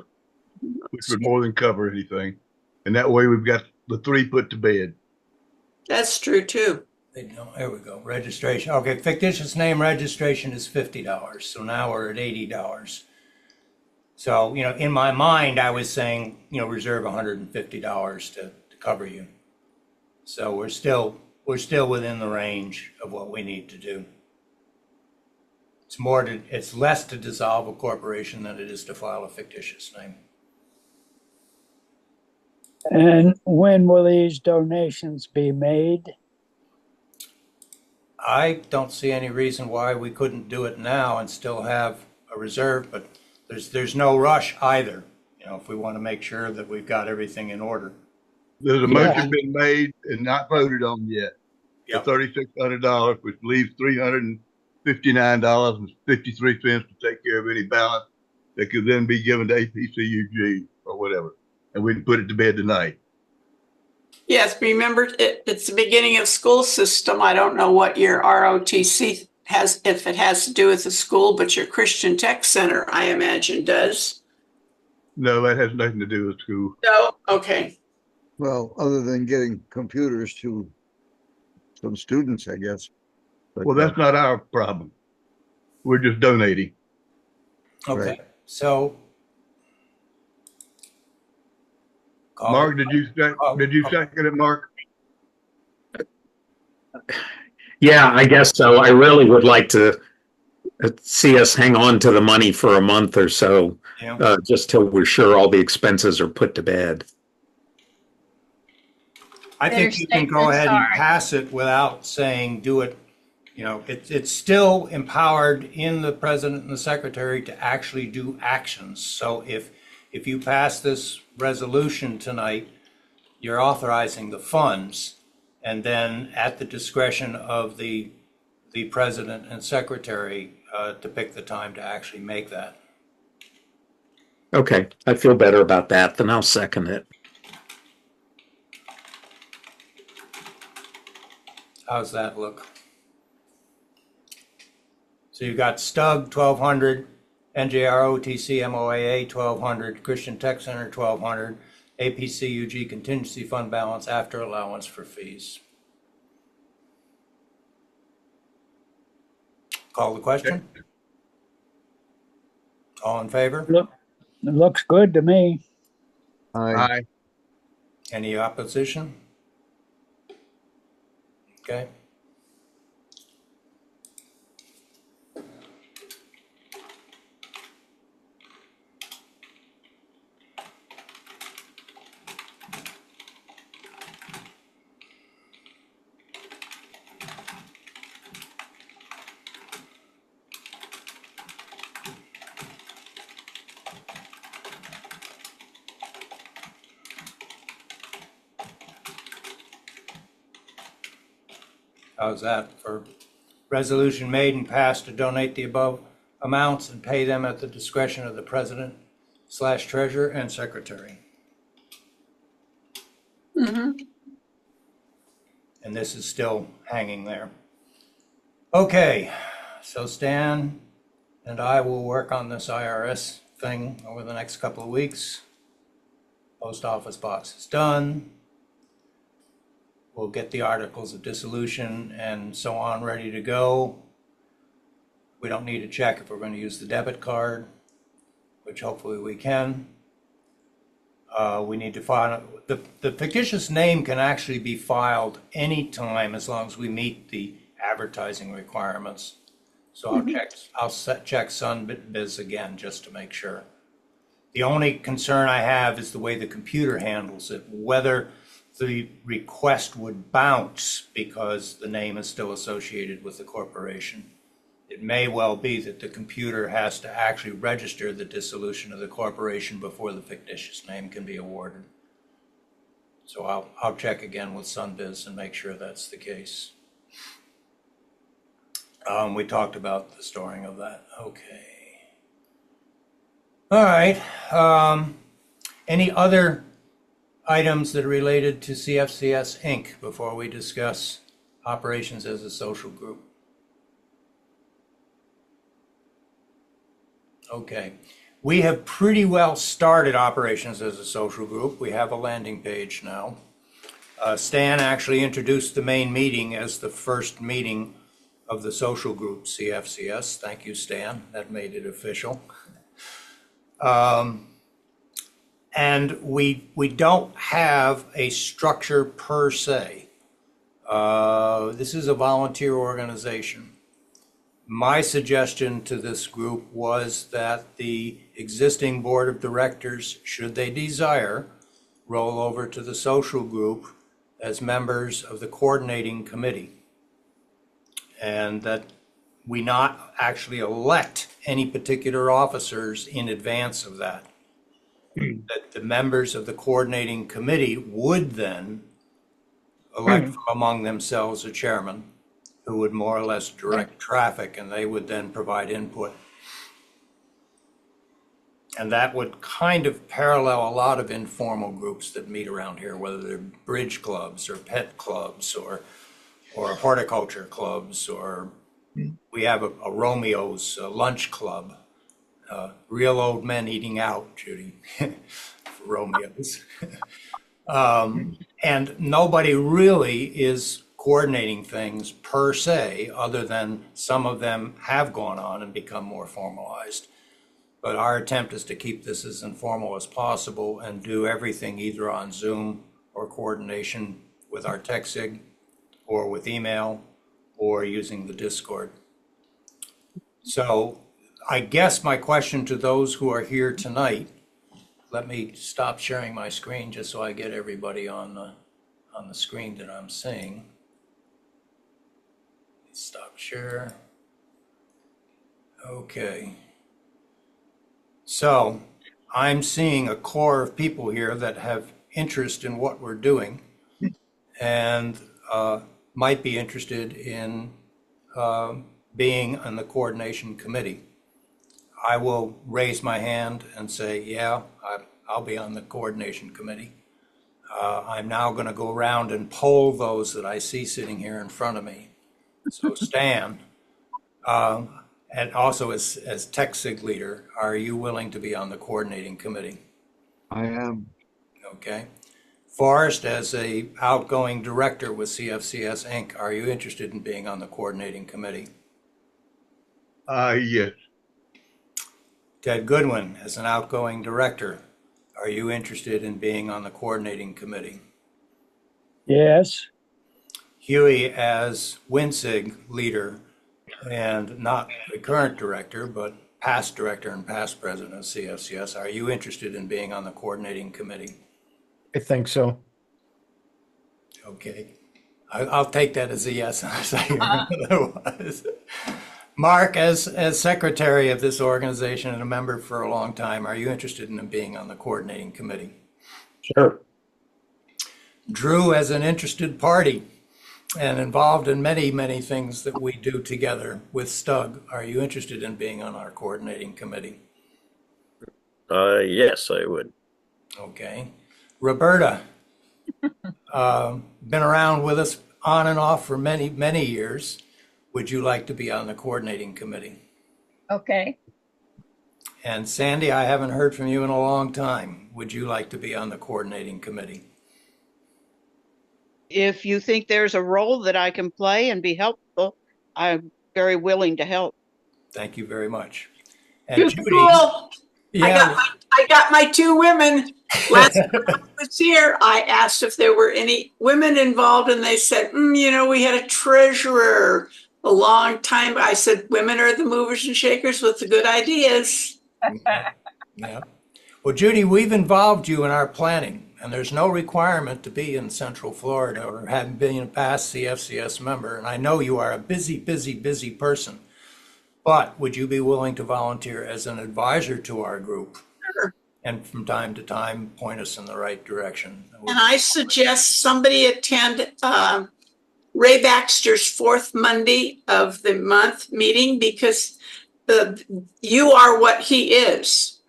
which would more than cover anything. And that way we've got the three put to bed. That's true too. there we go, registration. Okay, fictitious name registration is $50. So now we're at $80. So, in my mind, I was saying, reserve $150 to cover you. So we're still within the range of what we need to do. It's less to dissolve a corporation than it is to file a fictitious name. And when will these donations be made? I don't see any reason why we couldn't do it now and still have a reserve, but there's no rush either, if we want to make sure that we've got everything in order. There's a motion been made and not voted on yet. Yep. For $3,600, which leaves $359.53 to take care of any balance that could then be given to APCUG or whatever. And we can put it to bed tonight. Yes, remember, it's the beginning of school system. I don't know what your ROTC has, if it has to do with the school, but your Christian Tech Center, I imagine, does. No, that has nothing to do with school. No? Okay. Well, other than getting computers to some students, I guess. But, Well, that's not our problem. We're just donating. Okay, Right. so. Mark, did you second it, Mark? Yeah, I guess so. I really would like to see us hang on to the money for a month or so, Yeah. just till we're sure all the expenses are put to bed. I think you can go ahead and pass it without saying do it. It's still empowered in the president and the secretary to actually do actions. So if you pass this resolution tonight, you're authorizing the funds, and then at the discretion of the president and secretary to pick the time to actually make that. Okay, I feel better about that. Then I'll second it. How's that look? So you've got Stug 1,200, NJROTC MOAA 1,200, Christian Tech Center 1,200, APCUG contingency fund balance after allowance for fees. Call the question. All in favor? Look, it looks good to me. I, Any opposition? Okay. How's that for resolution made and passed to donate the above amounts and pay them at the discretion of the president/treasurer and secretary? Mm-hmm. And this is still hanging there. Okay, so Stan and I will work on this IRS thing over the next couple of weeks. Post office box is done. We'll get the articles of dissolution and so on ready to go. We don't need to check if we're going to use the debit card, which hopefully we can. We need to file, the fictitious name can actually be filed anytime as long as we meet the advertising requirements. So I'll check Sunbiz again just to make sure. The only concern I have is the way the computer handles it, whether the request would bounce because the name is still associated with the corporation. It may well be that the computer has to actually register the dissolution of the corporation before the fictitious name can be awarded. So I'll check again with Sunbiz and make sure that's the case. We talked about the storing of that. Okay. All right. Any other items that are related to CFCS Inc. before we discuss operations as a social group? Okay. We have pretty well started operations as a social group. We have a landing page now. Stan actually introduced the main meeting as the first meeting of the social group CFCS. Thank you, Stan. That made it official. And we don't have a structure per se. This is a volunteer organization. My suggestion to this group was that the existing board of directors, should they desire, roll over to the social group as members of the coordinating committee. And that we not actually elect any particular officers in advance of that. That the members of the coordinating committee would then elect from among themselves a chairman who would more or less direct traffic, and they would then provide input. And that would kind of parallel a lot of informal groups that meet around here, whether they're bridge clubs or pet clubs or horticulture clubs, or we have a Romeo's lunch club, real old men eating out, Judy, for Romeo's. And nobody really is coordinating things per se, other than some of them have gone on and become more formalized. But our attempt is to keep this as informal as possible and do everything either on Zoom or coordination with our TechSig or with email or using the Discord. So I guess my question to those who are here tonight, let me stop sharing my screen just so I get everybody on the screen that I'm seeing. Stop share. Okay. So I'm seeing a core of people here that have interest in what we're doing and might be interested in being on the coordination committee. I will raise my hand and say, yeah, I'll be on the coordination committee. I'm now going to go around and poll those that I see sitting here in front of me. So Stan, and also as TechSig leader, are you willing to be on the coordinating committee? I am. Okay. Forrest, as a outgoing director with CFCS Inc., are you interested in being on the coordinating committee? Yes. Ted Goodwin, as an outgoing director, are you interested in being on the coordinating committee? Yes. Huey, as WinSig leader, and not the current director, but past director and past president of CFCS, are you interested in being on the coordinating committee? I think so. Okay. I'll take that as a yes unless I hear otherwise. Mark, as secretary of this organization and a member for a long time, are you interested in being on the coordinating committee? Sure. Drew, as an interested party and involved in many, many things that we do together with Stug, are you interested in being on our coordinating committee? Yes, I would. Okay. Roberta, been around with us on and off for many, many years. Would you like to be on the coordinating committee? Okay. And Sandy, I haven't heard from you in a long time. Would you like to be on the coordinating committee? If you think there's a role that I can play and be helpful, I'm very willing to help. Thank you very much. And Judy, Cool. yeah, I got my two women. Last time I was here, I asked if there were any women involved, and they said, we had a treasurer a long time. I said, women are the movers and shakers with the good ideas. yeah. Well, Judy, we've involved you in our planning, and there's no requirement to be in Central Florida or have been a past CFCS member. And I know you are a busy, busy, busy person. But would you be willing to volunteer as an advisor to our group? Sure. And from time to time, point us in the right direction? And I suggest somebody attend Ray Baxter's fourth Monday of the month meeting, because you are what he is.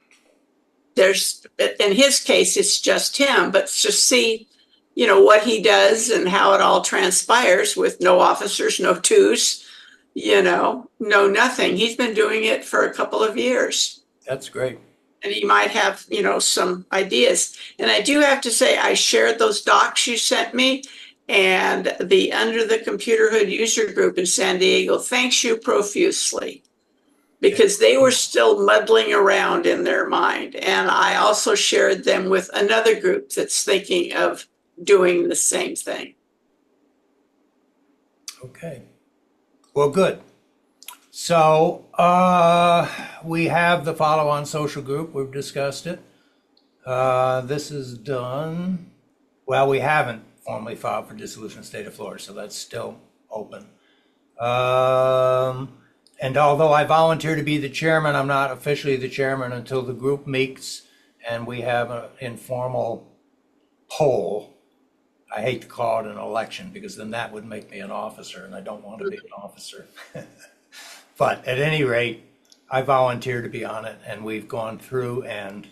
There's, in his case, it's just him, but to see, what he does and how it all transpires with no officers, no twos, no nothing. He's been doing it for a couple of years. That's great. And he might have, some ideas. And I do have to say, I shared those docs you sent me, and the Under the Computer Hood user group in San Diego thanks you profusely, because they were still muddling around in their mind. And I also shared them with another group that's thinking of doing the same thing. Okay. Well, good. So we have the follow-on social group. We've discussed it. This is done. Well, we haven't formally filed for dissolution of state of Florida, so that's still open. And although I volunteer to be the chairman, I'm not officially the chairman until the group meets and we have an informal poll. I hate to call it an election because then that would make me an officer, and I don't want to be an officer. But at any rate, I volunteer to be on it, and we've gone through, and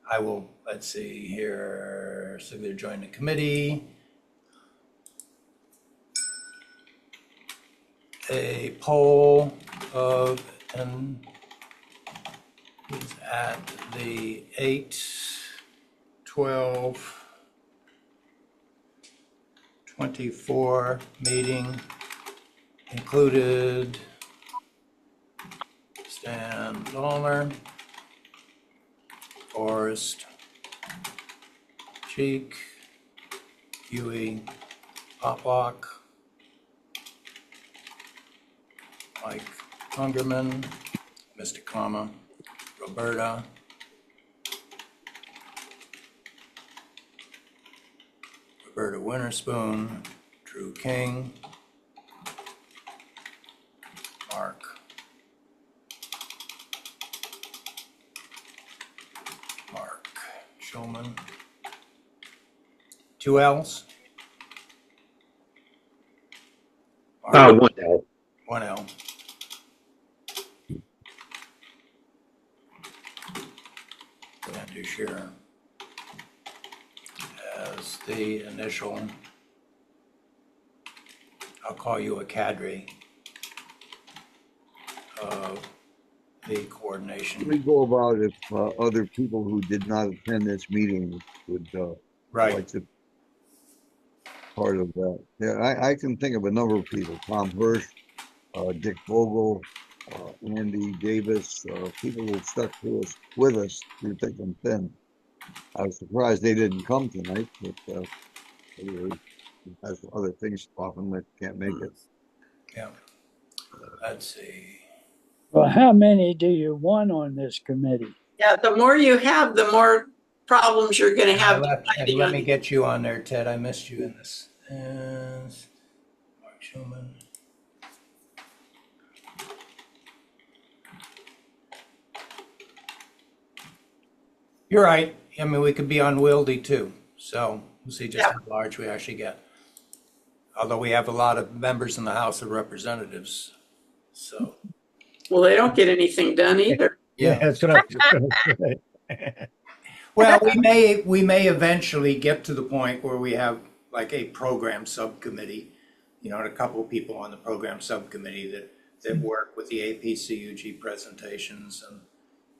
I will, let's see here, so they're joining the committee. A poll of, and is at the 8/12/24 meeting included Stan Zollner, Forrest, Cheek, Huey, Poplock, Mike Hungerman, Mr. Kama, Roberta, Roberta Winterspoon, Drew King, Mark, Shulman, 2 L's? Mark, 1 L. 1 L. Share as the initial, I'll call you a cadre of the coordination. Let me go about if other people who did not attend this meeting would Right. like to part of that. Yeah, I can think of a number of people: Tom Hirsch, Dick Vogel, Andy Davis, people who stuck to us with us through thick and thin. I was surprised they didn't come tonight, but anyway, has other things often that can't make it. Yeah. Let's see. Well, how many do you want on this committee? Yeah, the more you have, the more problems you're going to have. Let me get you on there, Ted. I missed you in this. Mark Schulman. You're right. I mean, we could be unwieldy too. So we'll see just how large we actually get. Although we have a lot of members in the House of Representatives. So. Well, they don't get anything done either. Yeah, that's what I was just going to say. Well, we may eventually get to the point where we have like a program subcommittee, and a couple of people on the program subcommittee that work with the APCUG presentations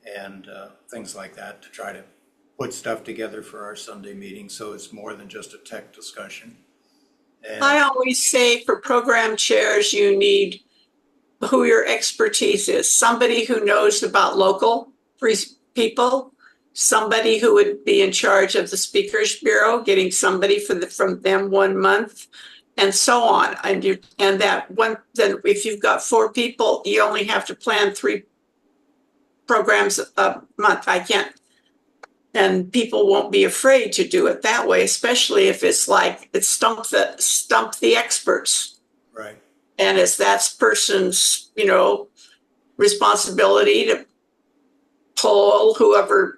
and things like that to try to put stuff together for our Sunday meeting. So it's more than just a tech discussion. And I always say for program chairs, you need who your expertise is. Somebody who knows about local people, somebody who would be in charge of the Speakers Bureau, getting somebody from them 1 month, and so on. And then if you've got 4 people, you only have to plan 3 programs a month. And people won't be afraid to do it that way, especially if it's like it's stump the experts. right. And it's that person's, responsibility to poll whoever,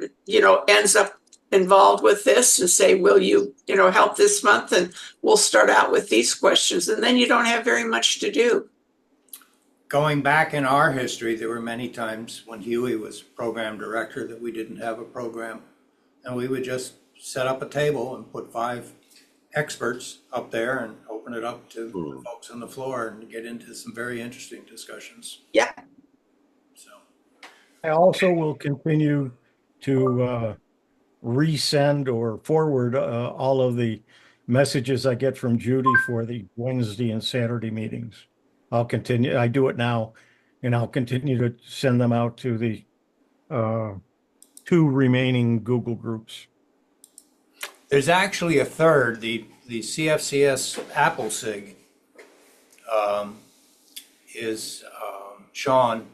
ends up involved with this and say, will you, help this month? And we'll start out with these questions. And then you don't have very much to do. Going back in our history, there were many times when Huey was program director that we didn't have a program. And we would just set up a table and put 5 experts up there and open it up to the folks on the floor and get into some very interesting discussions. Yeah. So I also will continue to resend or forward all of the messages I get from Judy for the Wednesday and Saturday meetings. I'll continue. I do it now, and I'll continue to send them out to the 2 remaining Google groups. there's actually a third, the CFCS Apple SIG is Sean.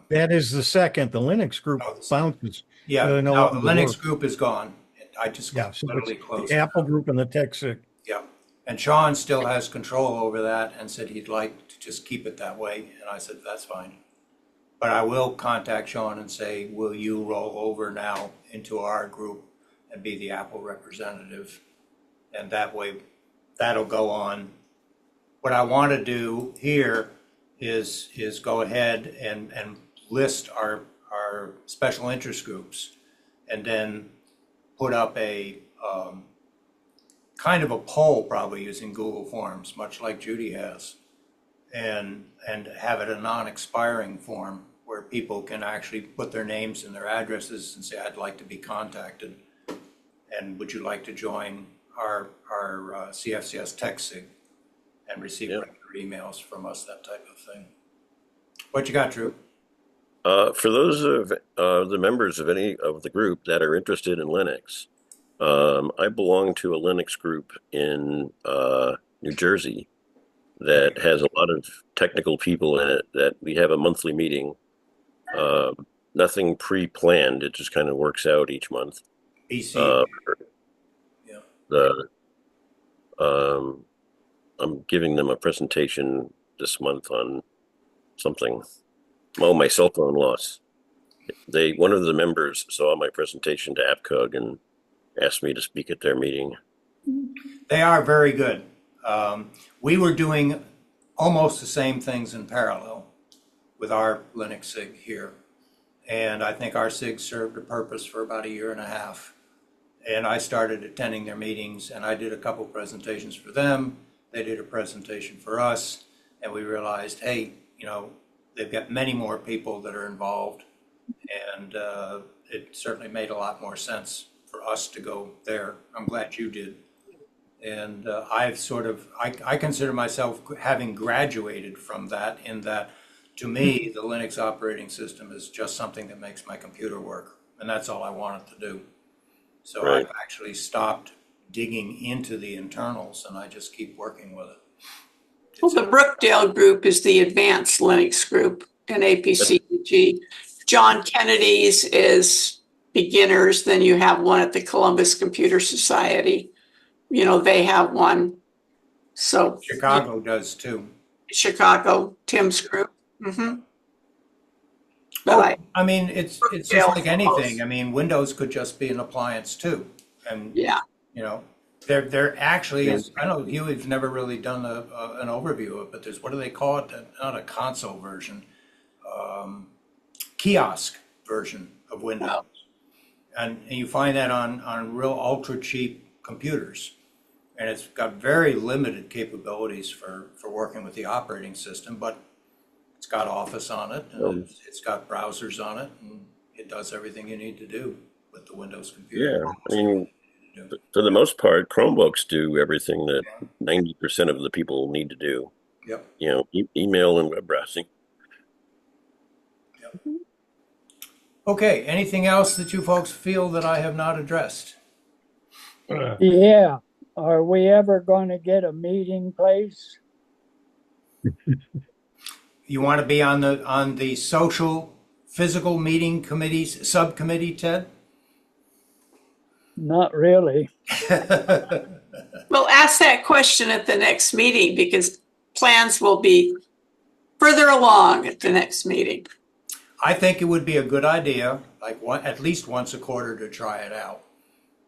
That is the second. The Linux group bounces. Yeah, no no, longer the Linux works. group is gone. I just Yeah, so literally it's closed the it. Apple group and the TechSig. Yeah, and Sean still has control over that and said he'd like to just keep it that way. And I said, that's fine. But I will contact Sean and say, will you roll over now into our group and be the Apple representative? And that way, that'll go on. What I want to do here is go ahead and list our special interest groups and then put up a kind of a poll, probably using Google Forms, much like Judy has, and have it a non-expiring form where people can actually put their names and their addresses and say, I'd like to be contacted, and would you like to join our CFCS TechSig and receive regular emails from us, that type of thing. What you got, Drew? For those of the members of any of the group that are interested in Linux, I belong to a Linux group in New Jersey that has a lot of technical people in it, that we have a monthly meeting. Nothing pre-planned. It just kind of works out each month. BC. I'm giving them a presentation this month on something. Oh, my cell phone loss. One of the members saw my presentation to AppCog and asked me to speak at their meeting. They are very good. We were doing almost the same things in parallel with our Linux SIG here. And I think our SIG served a purpose for about 1.5 years. And I started attending their meetings, and I did a couple presentations for them. They did a presentation for us, and we realized, hey, they've got many more people that are involved, and it certainly made a lot more sense for us to go there. I'm glad you did. And I consider myself having graduated from that, in that, to me, the Linux operating system is just something that makes my computer work, and that's all I want it to do. So Right. I've actually stopped digging into the internals, and I just keep working with it. Well, the Brookdale group is the advanced Linux group in APCG. John Kennedy's is beginners. Then you have one at the Columbus Computer Society. They have one. So Chicago does too. Chicago, Tim's group. But I mean, it's just like anything. I mean, Windows could just be an appliance too. And, yeah, there actually is, I know Huey's never really done an overview of it, but there's, what do they call it? Not a console version, kiosk version of Windows. And you find that on real ultra cheap computers. And it's got very limited capabilities for working with the operating system, but It's got Office on it, and Um, it's got browsers on it, and it does everything you need to do with the Windows computer. yeah, I mean, for the most part, Chromebooks do everything that 90% of the people need to do. Yep. You know, email and web browsing. Okay, anything else that you folks feel that I have not addressed? Yeah. Are we ever going to get a meeting place? You want to be on the social physical meeting committees subcommittee, Ted? Not really. We'll ask that question at the next meeting because plans will be further along at the next meeting. I think it would be a good idea, like at least once a quarter, to try it out.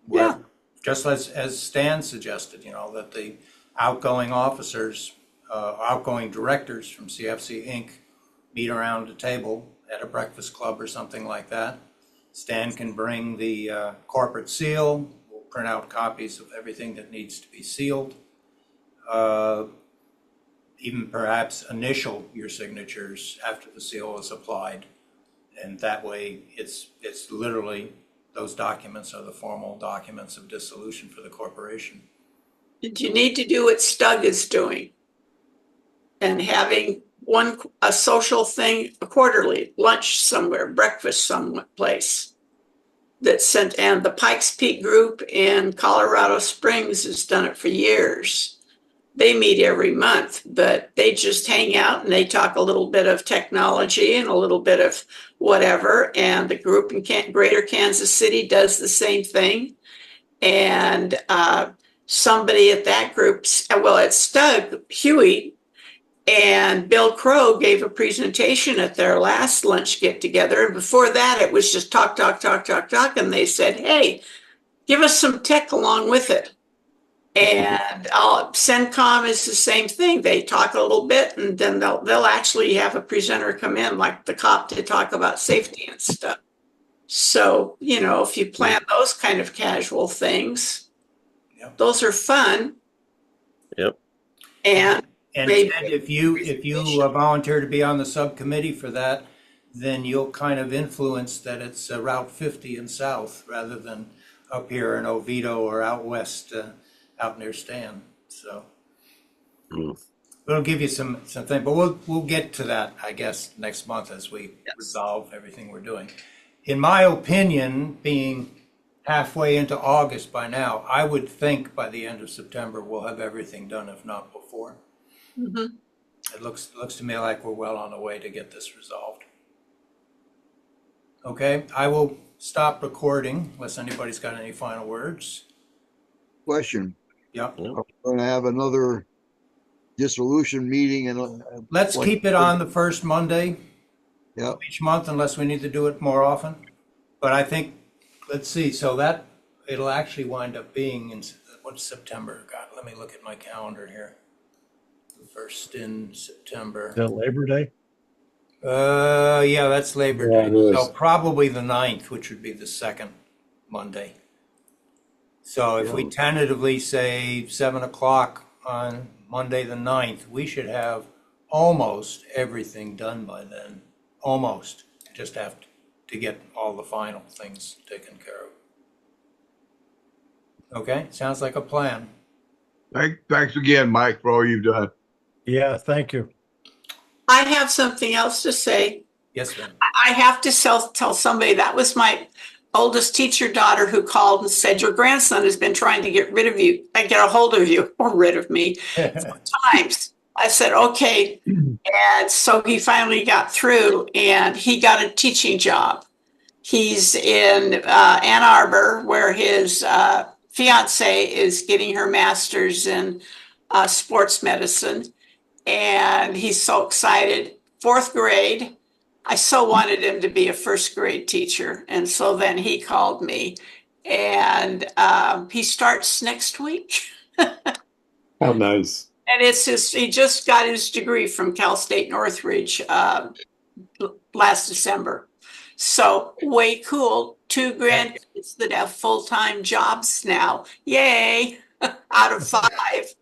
Yeah. Just as Stan suggested, that the outgoing officers, outgoing directors from CFC Inc. meet around a table at a breakfast club or something like that. Stan can bring the corporate seal. We'll print out copies of everything that needs to be sealed. Even perhaps initial your signatures after the seal is applied. And that way it's literally, those documents are the formal documents of dissolution for the corporation. Did you need to do what Stug is doing? And having a social thing, a quarterly lunch somewhere, breakfast someplace that's sent, and the Pikes Peak group in Colorado Springs has done it for years. They meet every month, but they just hang out and they talk a little bit of technology and a little bit of whatever. And the group in Greater Kansas City does the same thing. And somebody at that group, well, it's Stug Huey and Bill Crow gave a presentation at their last lunch get together. And before that, it was just talk. And they said, hey, give us some tech along with it. And CENTCOM is the same thing. They talk a little bit and then they'll actually have a presenter come in like the cop to talk about safety and stuff. So, if you plan those kind of casual things, those are fun. Yep. And maybe Ted, if you volunteer to be on the subcommittee for that, then you'll kind of influence that it's Route 50 and south rather than up here in Oviedo or out west, out near Stan. So it'll give you some thing, but we'll get to that, I guess, next month as we resolve everything we're doing. In my opinion, being halfway into August by now, I would think by the end of September we'll have everything done, if not before. Mm-hmm. It looks to me like we're well on the way to get this resolved. Okay, I will stop recording unless anybody's got any final words. Question. Yeah. We're going to have another dissolution meeting and Let's keep it on the first Monday of each month unless we need to do it more often. But I think, let's see, so that it'll actually wind up being in what's September? God, let me look at my calendar here. The first in September. Is that Labor Day? Yeah, that's Labor Yeah, Day. it is. So probably the 9th, which would be the second Monday. So if we tentatively say 7 o'clock on Monday the 9th, we should have almost everything done by then. Almost. Just have to get all the final things taken care of. Okay, sounds like a plan. Thanks again, Mike, for all you've done. Yeah, thank you. I have something else to say. Yes, ma'am. I have to tell somebody that was my oldest teacher daughter who called and said, your grandson has been trying to get a hold of you or rid of me 4 times. I said, okay. And so he finally got through and he got a teaching job. He's in Ann Arbor where his fiance is getting her master's in sports medicine. And he's so excited. 4th grade. I so wanted him to be a 1st grade teacher. And so then he called me and he starts next week. How nice. And he just got his degree from Cal State Northridge last December. So way cool. 2 grandkids that have full-time jobs now. Yay. Out of 5.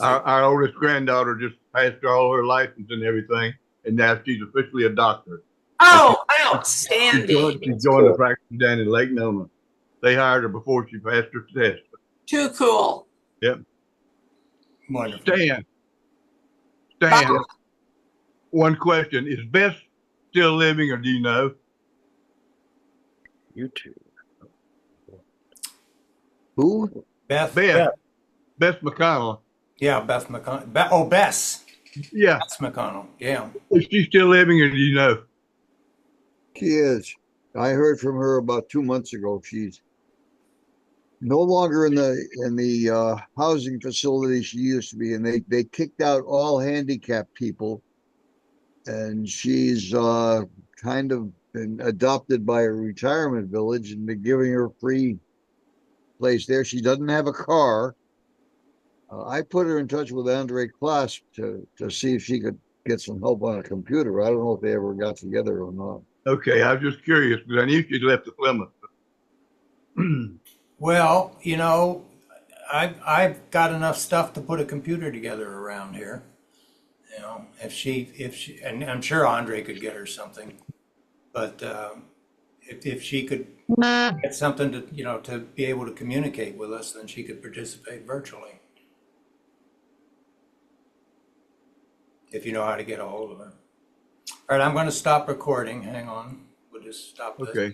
Our oldest granddaughter just passed all her license and everything. and now she's officially a doctor. Oh, She outstanding. joined the practice down in Lake Nona. They hired her before she passed her test. Too cool. Yep. Wonderful. Stan, Bob. one question. Is Beth still living, or do you know? YouTube. Who? Beth? Beth McConnell. Yeah, Beth McConnell. Bess. Yeah. Bess McConnell. Yeah. Is she still living, or do you know? She is. I heard from her about 2 months ago. She's no longer in the housing facility she used to be, and they kicked out all handicapped people, and she's kind of been adopted by a retirement village, and they're giving her free place there. She doesn't have a car. I put her in touch with Andre Klaas to see if she could get some help on a computer. I don't know if they ever got together or not. Okay, I was just curious because I knew she'd left the Plymouth. Well, you know, I've got enough stuff to put a computer together around here. You know, if she, and I'm sure Andre could get her something, but if she could get something to, you know, to be able to communicate with us, then she could participate virtually. If you know how to get a hold of her. All right, I'm going to stop recording. Hang on. We'll just stop this. Okay.